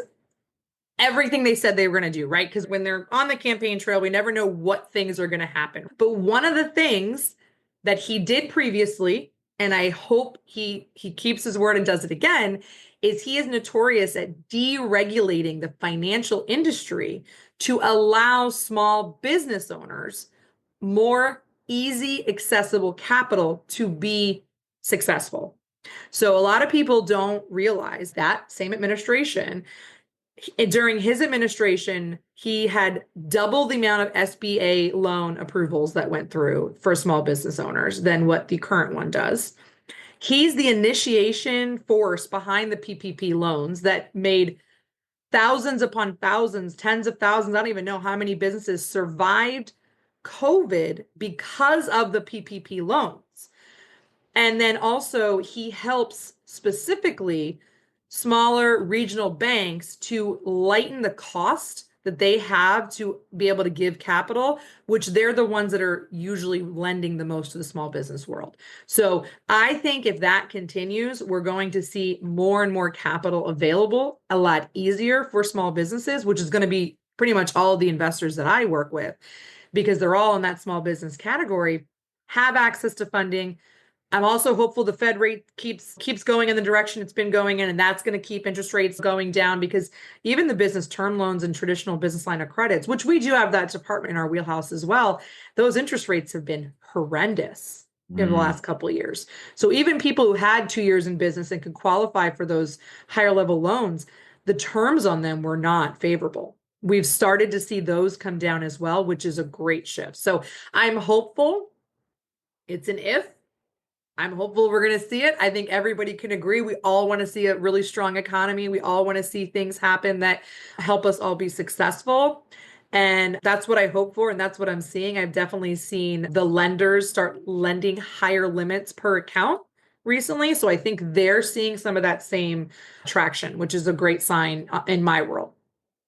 everything they said they were going to do, right? Because when they're on the campaign trail, we never know what things are going to happen. But one of the things that he did previously, and I hope he keeps his word and does it again, is he is notorious at deregulating the financial industry to allow small business owners more easy, accessible capital to be successful. So a lot of people don't realize that same administration, during his administration, he had double the amount of SBA loan approvals that went through for small business owners than what the current one does. He's the initiation force behind the PPP loans that made thousands upon thousands, tens of thousands. I don't even know how many businesses survived COVID because of the PPP loans. And then also, he helps specifically smaller regional banks to lighten the cost that they have to be able to give capital, which they're the ones that are usually lending the most to the small business world. So I think if that continues, we're going to see more and more capital available a lot easier for small businesses, which is going to be pretty much all of the investors that I work with, because they're all in that small business category, have access to funding. I'm also hopeful the Fed rate keeps going in the direction it's been going in, and that's going to keep interest rates going down, because even the business term loans and traditional business line of credits, which we do have that department in our wheelhouse as well, those interest rates have been horrendous in the Mm. last couple of years. So even people who had 2 years in business and could qualify for those higher level loans, the terms on them were not favorable. We've started to see those come down as well, which is a great shift. So I'm hopeful. It's an if. I'm hopeful we're going to see it. I think everybody can agree. We all want to see a really strong economy. We all want to see things happen that help us all be successful. And that's what I hope for. And that's what I'm seeing. I've definitely seen the lenders start lending higher limits per account recently. So I think they're seeing some of that same traction, which is a great sign in my world.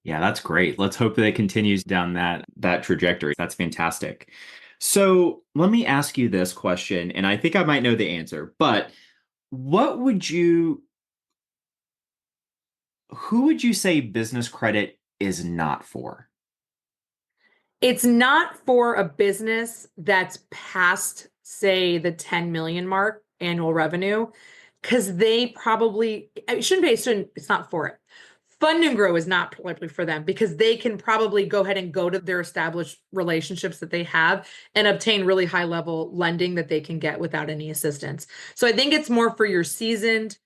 Yeah, that's great. Let's hope that it continues down that trajectory. That's fantastic. So let me ask you this question, and I think I might know the answer, but what would you, who would you say business credit is not for? It's not for a business that's past, say, the 10 million mark annual revenue, because they probably, it shouldn't be, it's not for it. Fund and Grow is not likely for them, because they can probably go ahead and go to their established relationships that they have and obtain really high level lending that they can get without any assistance. So I think it's more for your seasoned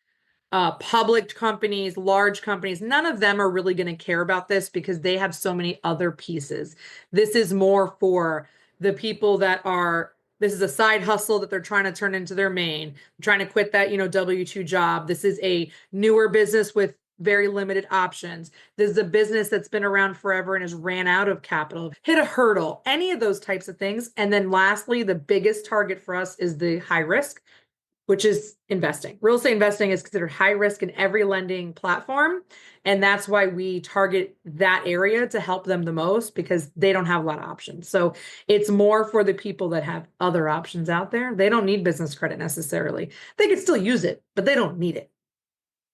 public companies, large companies. None of them are really going to care about this because they have so many other pieces. This is more for the people that are, this is a side hustle that they're trying to turn into their main, trying to quit that, W-2 job. This is a newer business with very limited options. This is a business that's been around forever and has ran out of capital, hit a hurdle, any of those types of things. And then lastly, the biggest target for us is the high risk, which is investing. Real estate investing is considered high risk in every lending platform. And that's why we target that area to help them the most, because they don't have a lot of options. So it's more for the people that have other options out there. They don't need business credit necessarily. They can still use it, but they don't need it.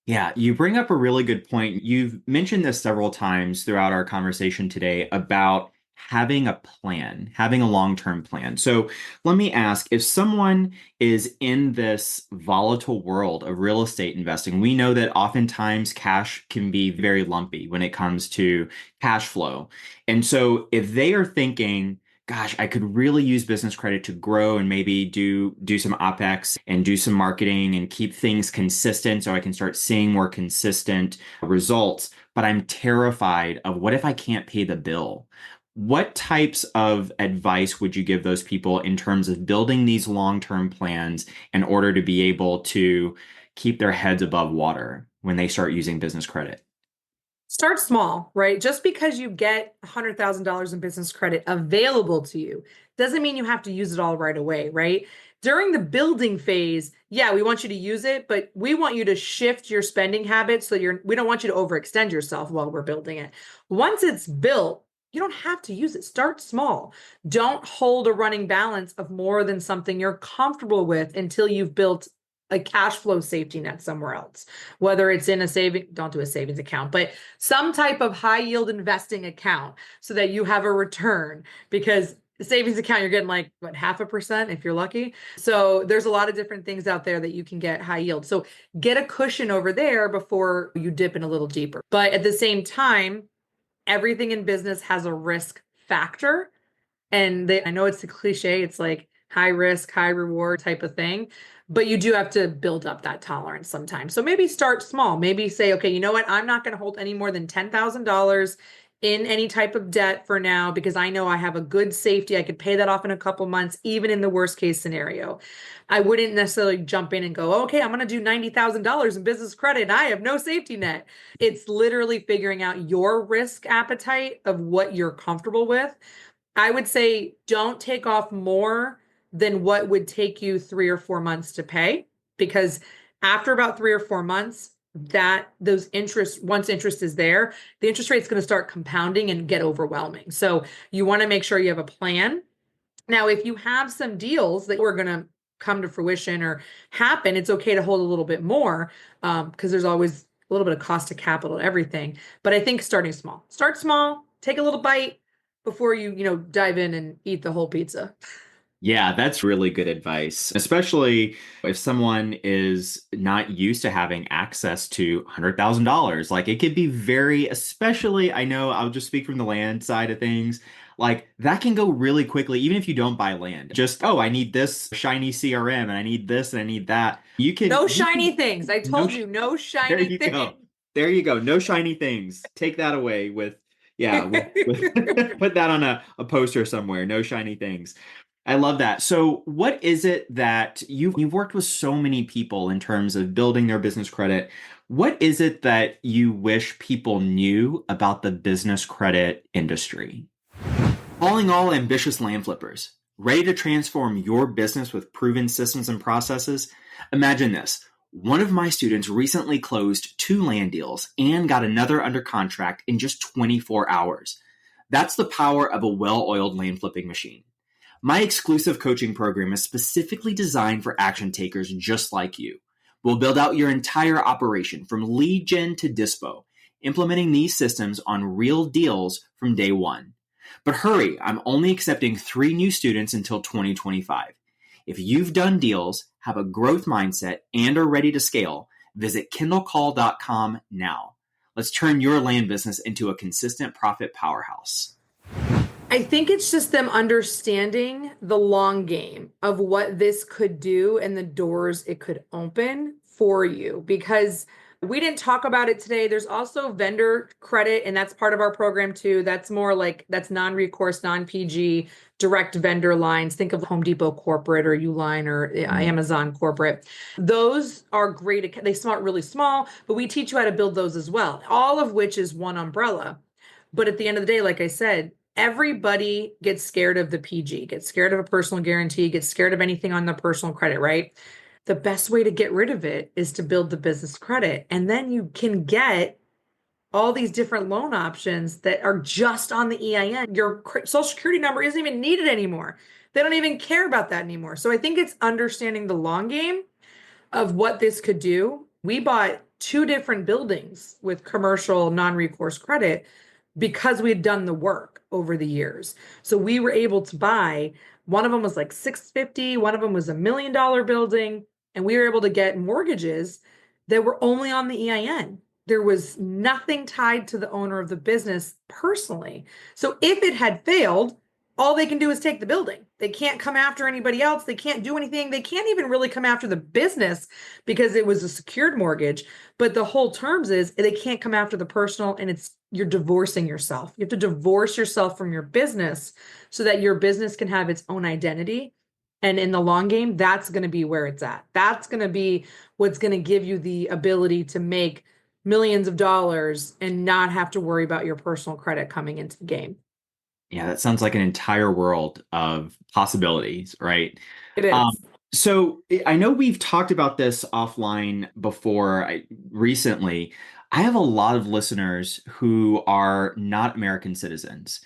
Yeah, you bring up a really good point. You've mentioned this several times throughout our conversation today about having a plan, having a long-term plan. So let me ask, if someone is in this volatile world of real estate investing, we know that oftentimes cash can be very lumpy when it comes to cash flow. And so if they are thinking, gosh, I could really use business credit to grow and maybe do some OpEx and do some marketing and keep things consistent so I can start seeing more consistent results. But I'm terrified of what if I can't pay the bill? What types of advice would you give those people in terms of building these long-term plans in order to be able to keep their heads above water when they start using business credit? Start small, right? Just because you get $100,000 in business credit available to you doesn't mean you have to use it all right away, right? During the building phase, yeah, we want you to use it, but we want you to shift your spending habits so we don't want you to overextend yourself while we're building it. Once it's built, you don't have to use it. Start small. Don't hold a running balance of more than something you're comfortable with until you've built a cash flow safety net somewhere else, whether it's in a saving, don't do a savings account, but some type of high yield investing account so that you have a return, because the savings account, you're getting like what, 0.5% if you're lucky. So there's a lot of different things out there that you can get high yield. So get a cushion over there before you dip in a little deeper. But at the same time, everything in business has a risk factor. And I know it's a cliche, it's like high risk, high reward type of thing, but you do have to build up that tolerance sometimes. So maybe start small. Maybe say, okay, you know what? I'm not going to hold any more than $10,000 in any type of debt for now because I know I have a good safety. I could pay that off in a couple months, even in the worst case scenario. I wouldn't necessarily jump in and go, okay, I'm going to do $90,000 in business credit and I have no safety net. It's literally figuring out your risk appetite of what you're comfortable with. I would say don't take off more than what would take you 3 or 4 months to pay, because after about 3 or 4 months, that those interest, once interest is there, the interest rate is going to start compounding and get overwhelming. So you want to make sure you have a plan. Now, if you have some deals that are going to come to fruition or happen, it's okay to hold a little bit more, because there's always a little bit of cost of capital to everything. But I think start small, take a little bite before you dive in and eat the whole pizza. Yeah, that's really good advice, especially if someone is not used to having access to $100,000. Like it could be very, especially, I know I'll just speak from the land side of things. Like that can go really quickly, even if you don't buy land. Just, oh, I need this shiny CRM and I need this and I need that. No You shiny can, things. I no, told you, no there shiny you things. go. There you go. No shiny things. Take that away with, yeah, with put that on a poster somewhere. No shiny things. I love that. So, what is it that you've worked with so many people in terms of building their business credit? What is it that you wish people knew about the business credit industry? Calling all ambitious land flippers, ready to transform your business with proven systems and processes? Imagine this. One of my students recently closed 2 land deals and got another under contract in just 24 hours. That's the power of a well-oiled land flipping machine. My exclusive coaching program is specifically designed for action takers just like you. We'll build out your entire operation from lead gen to dispo, implementing these systems on real deals from day one. But hurry, I'm only accepting 3 new students until 2025. If you've done deals, have a growth mindset, and are ready to scale, visit kindlecall.com now. Let's turn your land business into a consistent profit powerhouse. I think it's just them understanding the long game of what this could do and the doors it could open for you, because we didn't talk about it today. There's also vendor credit, and that's part of our program too. That's more like that's non-recourse, non-PG, direct vendor lines. Think of Home Depot corporate or Uline or Amazon corporate. Those are great. They start really small, but we teach you how to build those as well, all of which is one umbrella. But at the end of the day, like I said, everybody gets scared of the PG, gets scared of a personal guarantee, gets scared of anything on the personal credit, right? The best way to get rid of it is to build the business credit. And then you can get all these different loan options that are just on the EIN. Your social security number isn't even needed anymore. They don't even care about that anymore. So I think it's understanding the long game of what this could do. We bought 2 different buildings with commercial non-recourse credit because we'd done the work over the years. So we were able to buy, one of them was like 650, one of them was $1 million building, and we were able to get mortgages that were only on the EIN. There was nothing tied to the owner of the business personally. So if it had failed, all they can do is take the building. They can't come after anybody else. They can't do anything. They can't even really come after the business because it was a secured mortgage. But the whole terms is they can't come after the personal, and you're divorcing yourself. You have to divorce yourself from your business so that your business can have its own identity. And in the long game, that's going to be where it's at. That's going to be what's going to give you the ability to make millions of dollars and not have to worry about your personal credit coming into the game. Yeah, that sounds like an entire world of possibilities, right? It Um, is. so I know we've talked about this offline before. Recently, I have a lot of listeners who are not American citizens.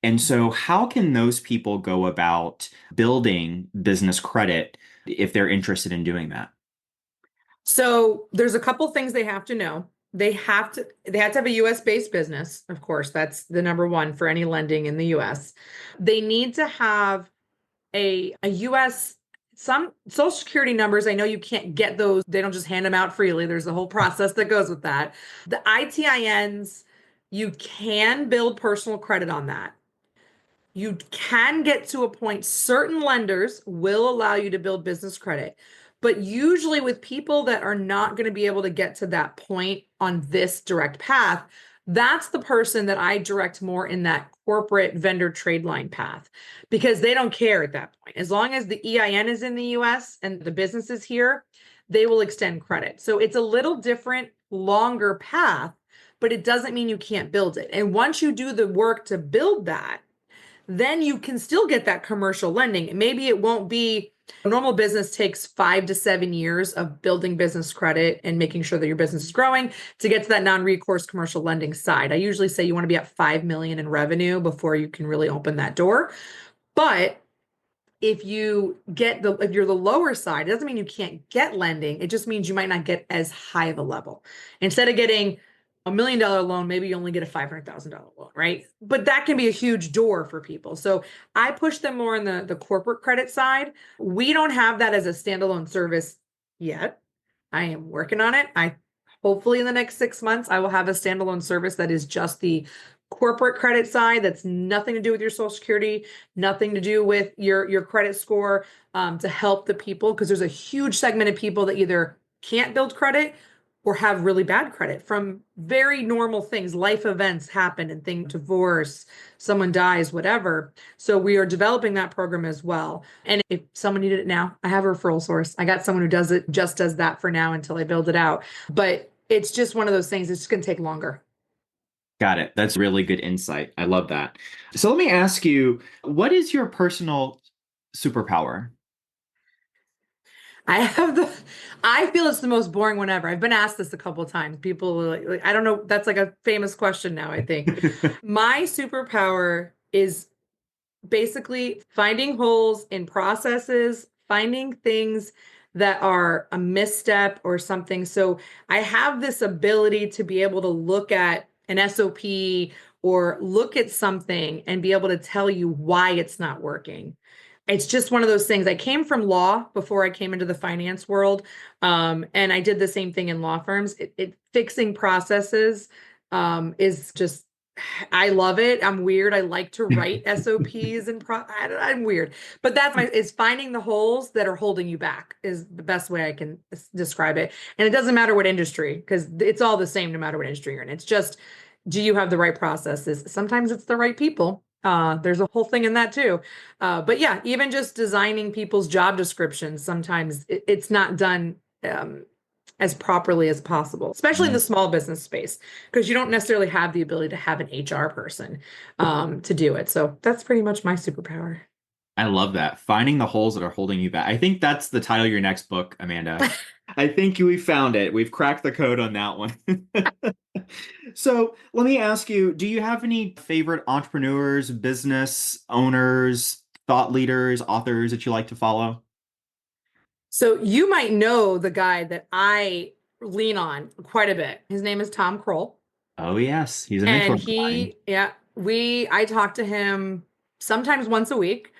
And so, how can those people go about building business credit if they're interested in doing that? So there's a couple things they have to know. They have to have a US based business. Of course, that's the number one for any lending in the US. They need to have a US, some social security numbers. I know you can't get those. They don't just hand them out freely. There's a whole process that goes with that. The ITINs, you can build personal credit on that. You can get to a point, certain lenders will allow you to build business credit. But usually, with people that are not going to be able to get to that point on this direct path, that's the person that I direct more in that corporate vendor trade line path because they don't care at that point. As long as the EIN is in the US and the business is here, they will extend credit. So it's a little different, longer path, but it doesn't mean you can't build it. And once you do the work to build that, then you can still get that commercial lending. Maybe it won't be a normal business takes 5 to 7 years of building business credit and making sure that your business is growing to get to that non-recourse commercial lending side. I usually say you want to be at 5 million in revenue before you can really open that door. But if you're the lower side, it doesn't mean you can't get lending. It just means you might not get as high of a level. Instead of getting $1 million loan, maybe you only get a $500,000 loan, right? But that can be a huge door for people. So I push them more on the corporate credit side. We don't have that as a standalone service yet. I am working on it. I hopefully in the next 6 months, I will have a standalone service that is just the corporate credit side. That's nothing to do with your social security, nothing to do with your credit score, to help the people, because there's a huge segment of people that either can't build credit or have really bad credit from very normal things. Life events happen and things, divorce, someone dies, whatever. So we are developing that program as well. And if someone needed it now, I have a referral source. I got someone who just does that for now until I build it out. But it's just one of those things. It's just going to take longer. Got it. That's really good insight. I love that. So let me ask you, what is your personal superpower? I have the, I feel it's the most boring one ever. I've been asked this a couple of times. People are like, I don't know. That's like a famous question now, I think. My superpower is basically finding holes in processes, finding things that are a misstep or something. So I have this ability to be able to look at an SOP or look at something and be able to tell you why it's not working. It's just one of those things. I came from law before I came into the finance world. And I did the same thing in law firms. Fixing processes is just, I love it. I'm weird. I like to write SOPs and I'm weird, but is finding the holes that are holding you back is the best way I can describe it. And it doesn't matter what industry, because it's all the same no matter what industry you're in. It's just, do you have the right processes? Sometimes it's the right people. There's a whole thing in that too. But yeah, even just designing people's job descriptions, sometimes it's not done as properly as possible, especially in the small business space, because you don't necessarily have the ability to have an HR person to do it. So that's pretty much my superpower. I love that. Finding the holes that are holding you back. I think that's the title of your next book, Amanda. I think we found it. We've cracked the code on that one. So let me ask you, do you have any favorite entrepreneurs, business owners, thought leaders, authors that you like to follow? So you might know the guy that I lean on quite a bit. His name is Tom Kroll. Oh, yes. He's a mentor And of mine. I talk to him sometimes once a week.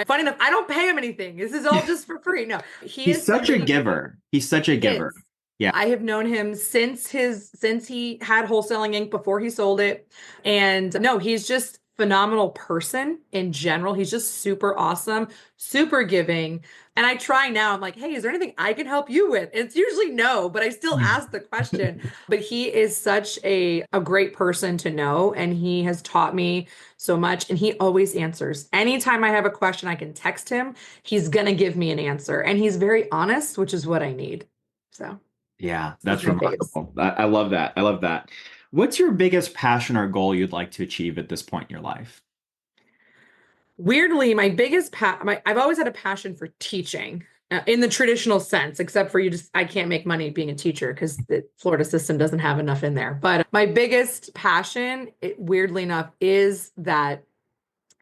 Funny enough, I don't pay him anything. This is all just for free. No, he He's is such a somebody. giver. He's such a He giver. is. Yeah. I have known him since he had Wholesaling Inc. before he sold it. And no, he's just phenomenal person in general. He's just super awesome, super giving. And I try now, I'm like, hey, is there anything I can help you with? It's usually no, but I still ask the question. But he is such a great person to know. And he has taught me so much. And he always answers. Anytime I have a question, I can text him. He's gonna give me an answer. And he's very honest, which is what I need. So Yeah, he's that's my faves. remarkable. I love that. I love that. What's your biggest passion or goal you'd like to achieve at this point in your life? Weirdly, my biggest I've always had a passion for teaching in the traditional sense, except for I can't make money being a teacher because the Florida system doesn't have enough in there. But my biggest passion, weirdly enough, is that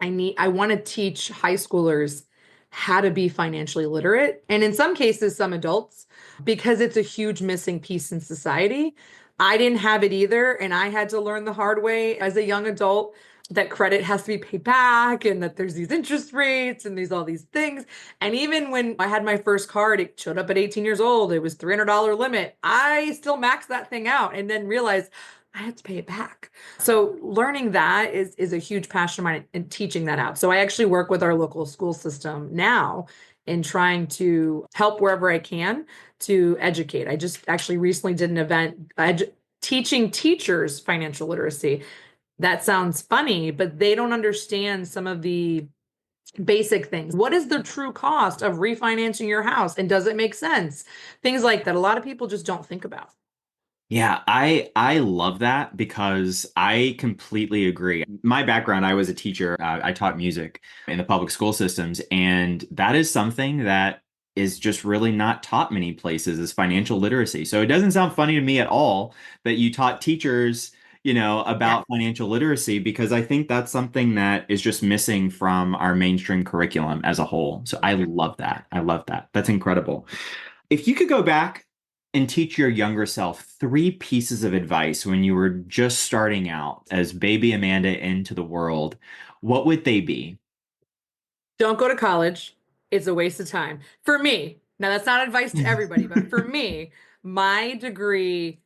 I want to teach high schoolers how to be financially literate. And in some cases, some adults, because it's a huge missing piece in society. I didn't have it either. And I had to learn the hard way as a young adult that credit has to be paid back and that there's these interest rates and these all these things. And even when I had my first card, it showed up at 18 years old. It was $300 limit. I still maxed that thing out and then realized I had to pay it back. So learning that is a huge passion of mine and teaching that out. So I actually work with our local school system now in trying to help wherever I can to educate. I just actually recently did an event teaching teachers financial literacy. That sounds funny, but they don't understand some of the basic things. What is the true cost of refinancing your house? And does it make sense? Things like that. A lot of people just don't think about. Yeah, I love that because I completely agree. My background, I was a teacher. I taught music in the public school systems, and that is something that is just really not taught many places is financial literacy. So it doesn't sound funny to me at all that you taught teachers, Yeah. about financial literacy because I think that's something that is just missing from our mainstream curriculum as a whole. So I love that. I love that. That's incredible. If you could go back and teach your younger self three pieces of advice when you were just starting out as baby Amanda into the world, what would they be? Don't go to college. It's a waste of time. For me, now that's not advice to everybody, but for me, my degree,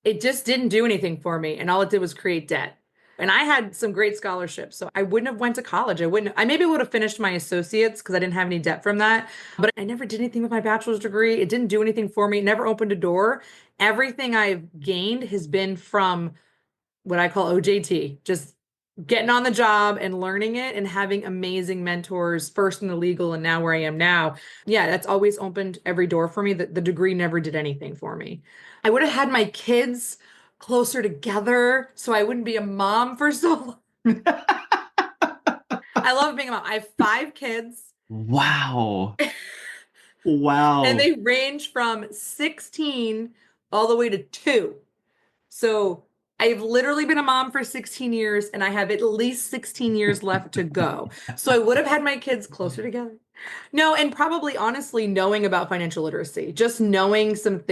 it just didn't do anything for me. And all it did was create debt. And I had some great scholarships. So I wouldn't have went to college. I maybe would have finished my associates because I didn't have any debt from that. But I never did anything with my bachelor's degree. It didn't do anything for me. It never opened a door. Everything I've gained has been from what I call OJT, just getting on the job and learning it and having amazing mentors, first in the legal and now where I am now. Yeah, that's always opened every door for me. The degree never did anything for me. I would have had my kids closer together so I wouldn't be a mom for so long. I love being a mom. I have 5 kids Wow. and Wow. they range from 16 all the way to 2. So I've literally been a mom for 16 years and I have at least 16 years left to go. So I would have had my kids closer together. No, and probably honestly knowing about financial literacy, just knowing some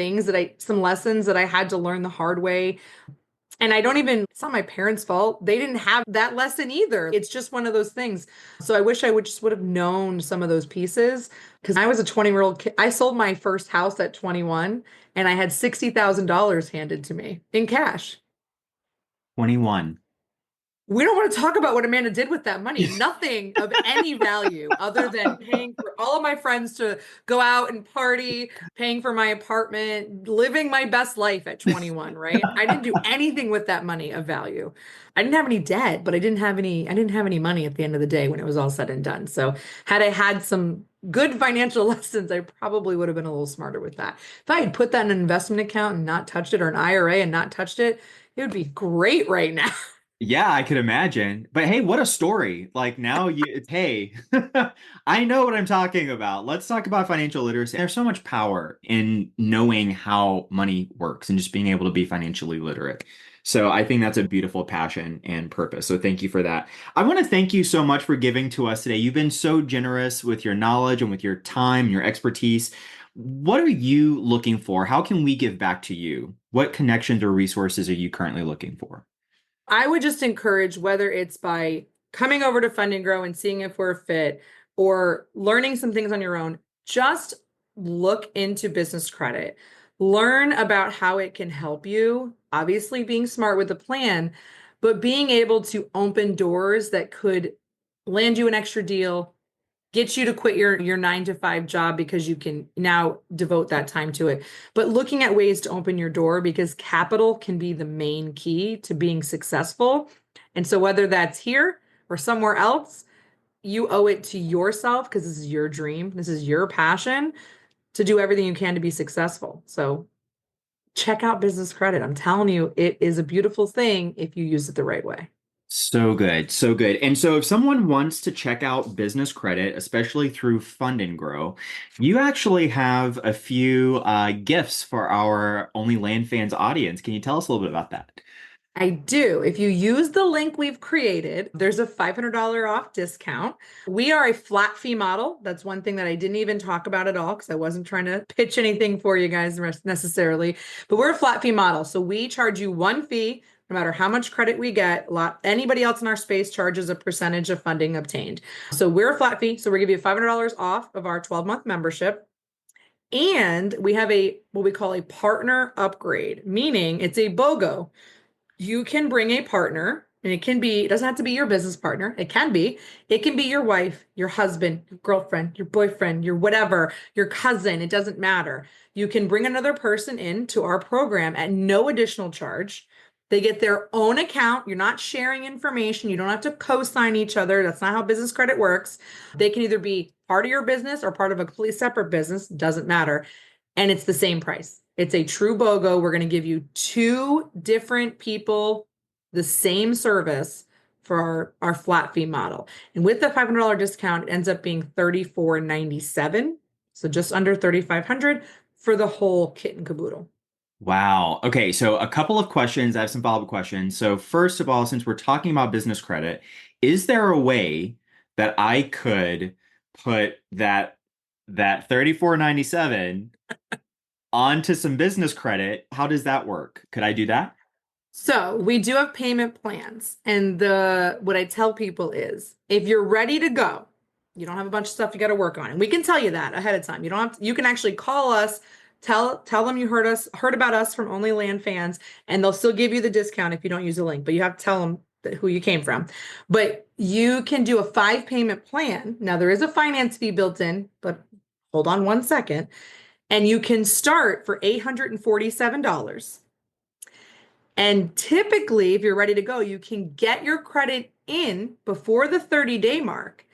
lessons that I had to learn the hard way. And it's not my parents' fault. They didn't have that lesson either. It's just one of those things. So I wish I would have known some of those pieces because I was a 20-year-old kid. I sold my first house at 21 and I had $60,000 handed to me in cash. 21. We don't want to talk about what Amanda did with that money. Nothing of any value other than paying for all of my friends to go out and party, paying for my apartment, living my best life at 21, right? I didn't do anything with that money of value. I didn't have any debt, but I didn't have any money at the end of the day when it was all said and done. So, had I had some good financial lessons, I probably would have been a little smarter with that. If I had put that in an investment account and not touched it or an IRA and not touched it, it would be great right now. Yeah, I could imagine. But hey, what a story. Like now hey, I know what I'm talking about. Let's talk about financial literacy. There's so much power in knowing how money works and just being able to be financially literate. So I think that's a beautiful passion and purpose. So thank you for that. I want to thank you so much for giving to us today. You've been so generous with your knowledge and with your time, your expertise. What are you looking for? How can we give back to you? What connections or resources are you currently looking for? I would just encourage whether it's by coming over to Fund and Grow and seeing if we're a fit or learning some things on your own, just look into business credit. Learn about how it can help you. Obviously, being smart with a plan, but being able to open doors that could land you an extra deal, get you to quit your 9 to 5 job because you can now devote that time to it. But looking at ways to open your door because capital can be the main key to being successful. And so whether that's here or somewhere else, you owe it to yourself because this is your dream, this is your passion to do everything you can to be successful. So check out business credit. I'm telling you, it is a beautiful thing if you use it the right way. So good, so good. And so if someone wants to check out business credit, especially through Fund and Grow, you actually have a few gifts for our Only Land fans audience. Can you tell us a little bit about that? I do. If you use the link we've created, there's a $500 off discount. We are a flat fee model. That's one thing that I didn't even talk about at all because I wasn't trying to pitch anything for you guys necessarily. But we're a flat fee model. So we charge you one fee no matter how much credit we get. Anybody else in our space charges a percentage of funding obtained. So we're a flat fee. So we're giving you $500 off of our 12-month membership. And we have what we call a partner upgrade, meaning it's a BOGO. You can bring a partner, and it doesn't have to be your business partner. It can be your wife, your husband, your girlfriend, your boyfriend, your whatever, your cousin. It doesn't matter. You can bring another person into our program at no additional charge. They get their own account. You're not sharing information. You don't have to co-sign each other. That's not how business credit works. They can either be part of your business or part of a completely separate business. Doesn't matter. And it's the same price. It's a true BOGO. We're going to give you two different people the same service for our flat fee model. And with the $500 discount, it ends up being $34.97. So just under $3,500 for the whole kit and caboodle. Wow. Okay, so a couple of questions. I have some follow-up questions. So first of all, since we're talking about business credit, is there a way that I could put that 34.97 onto some business credit? How does that work? Could I do that? So we do have payment plans. And what I tell people is if you're ready to go, you don't have a bunch of stuff you got to work on. And we can tell you that ahead of time. You don't have to, you can actually call us, tell them you heard about us from Only Land Fans, and they'll still give you the discount if you don't use the link, but you have to tell them who you came from. But you can do a 5 payment plan. Now there is a finance fee built in, but hold on one second. And you can start for $847. And typically, if you're ready to go, you can get your credit in before the 30-day mark.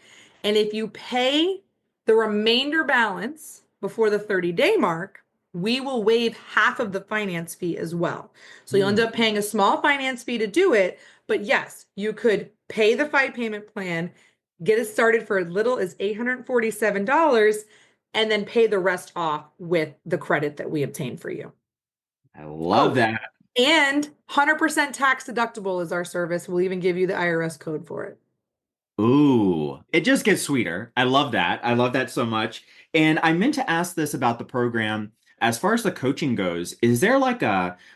And if you pay the remainder balance before the 30-day mark, we will waive half of the finance fee as well. So you'll end up paying a small finance fee to do it. But yes, you could pay the 5 payment plan, get it started for as little as $847, and then pay the rest off with the credit that we obtain for you. I love Oh, that. and 100% tax deductible is our service. We'll even give you the IRS code for it. Ooh, it just gets sweeter. I love that. I love that so much. And I meant to ask this about the program. As far as the coaching goes, is there like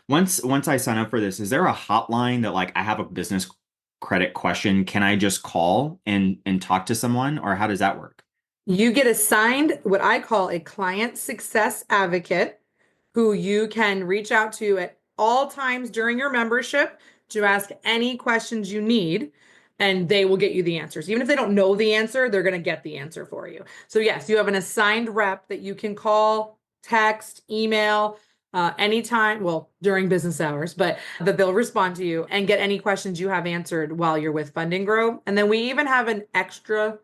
once I sign up for this, is there a hotline that like I have a business credit question, can I just call and talk to someone, or how does that work? You get assigned what I call a client success advocate who you can reach out to at all times during your membership to ask any questions you need, and they will get you the answers. Even if they don't know the answer, they're going to get the answer for you. So yes, you have an assigned rep that you can call, text, email, anytime, well, during business hours, but that they'll respond to you and get any questions you have answered while you're with Fund and Grow. And then we even have an extra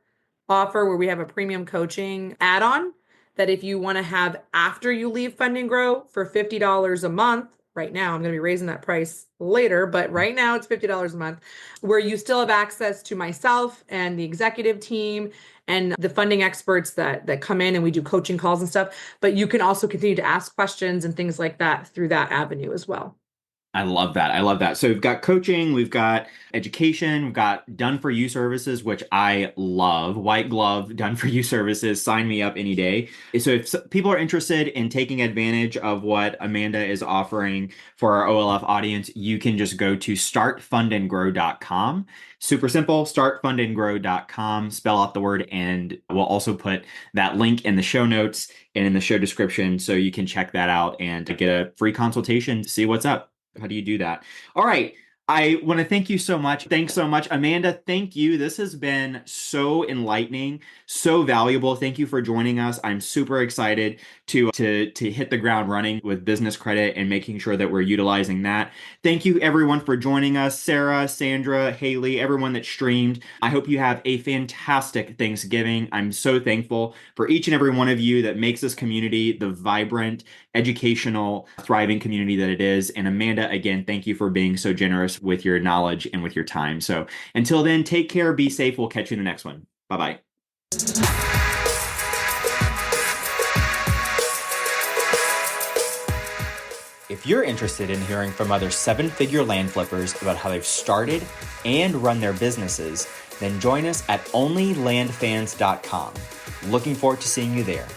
offer where we have a premium coaching add-on that if you want to have after you leave Fund and Grow for $50 a month. Right now, I'm going to be raising that price later, but right now it's $50 a month, where you still have access to myself and the executive team and the funding experts that come in, and we do coaching calls and stuff. But you can also continue to ask questions and things like that through that avenue as well. I love that. I love that. So we've got coaching, we've got education, we've got done for you services, which I love. White glove, done for you services. Sign me up any day. So if people are interested in taking advantage of what Amanda is offering for our OLF audience, you can just go to startfundandgrow.com. Super simple, startfundandgrow.com. Spell out the word, and we'll also put that link in the show notes and in the show description so you can check that out and get a free consultation to see what's up. How do you do that? All right. I want to thank you so much. Thanks so much, Amanda. Thank you. This has been so enlightening, so valuable. Thank you for joining us. I'm super excited to hit the ground running with business credit and making sure that we're utilizing that. Thank you everyone for joining us. Sarah, Sandra, Haley, everyone that streamed. I hope you have a fantastic Thanksgiving. I'm so thankful for each and every one of you that makes this community the vibrant, educational, thriving community that it is. And Amanda, again, thank you for being so generous with your knowledge and with your time. So until then, take care, be safe. We'll catch you in the next one. Bye-bye. If you're interested in hearing from other seven-figure land flippers about how they've started and run their businesses, then join us at onlylandfans.com. Looking forward to seeing you there.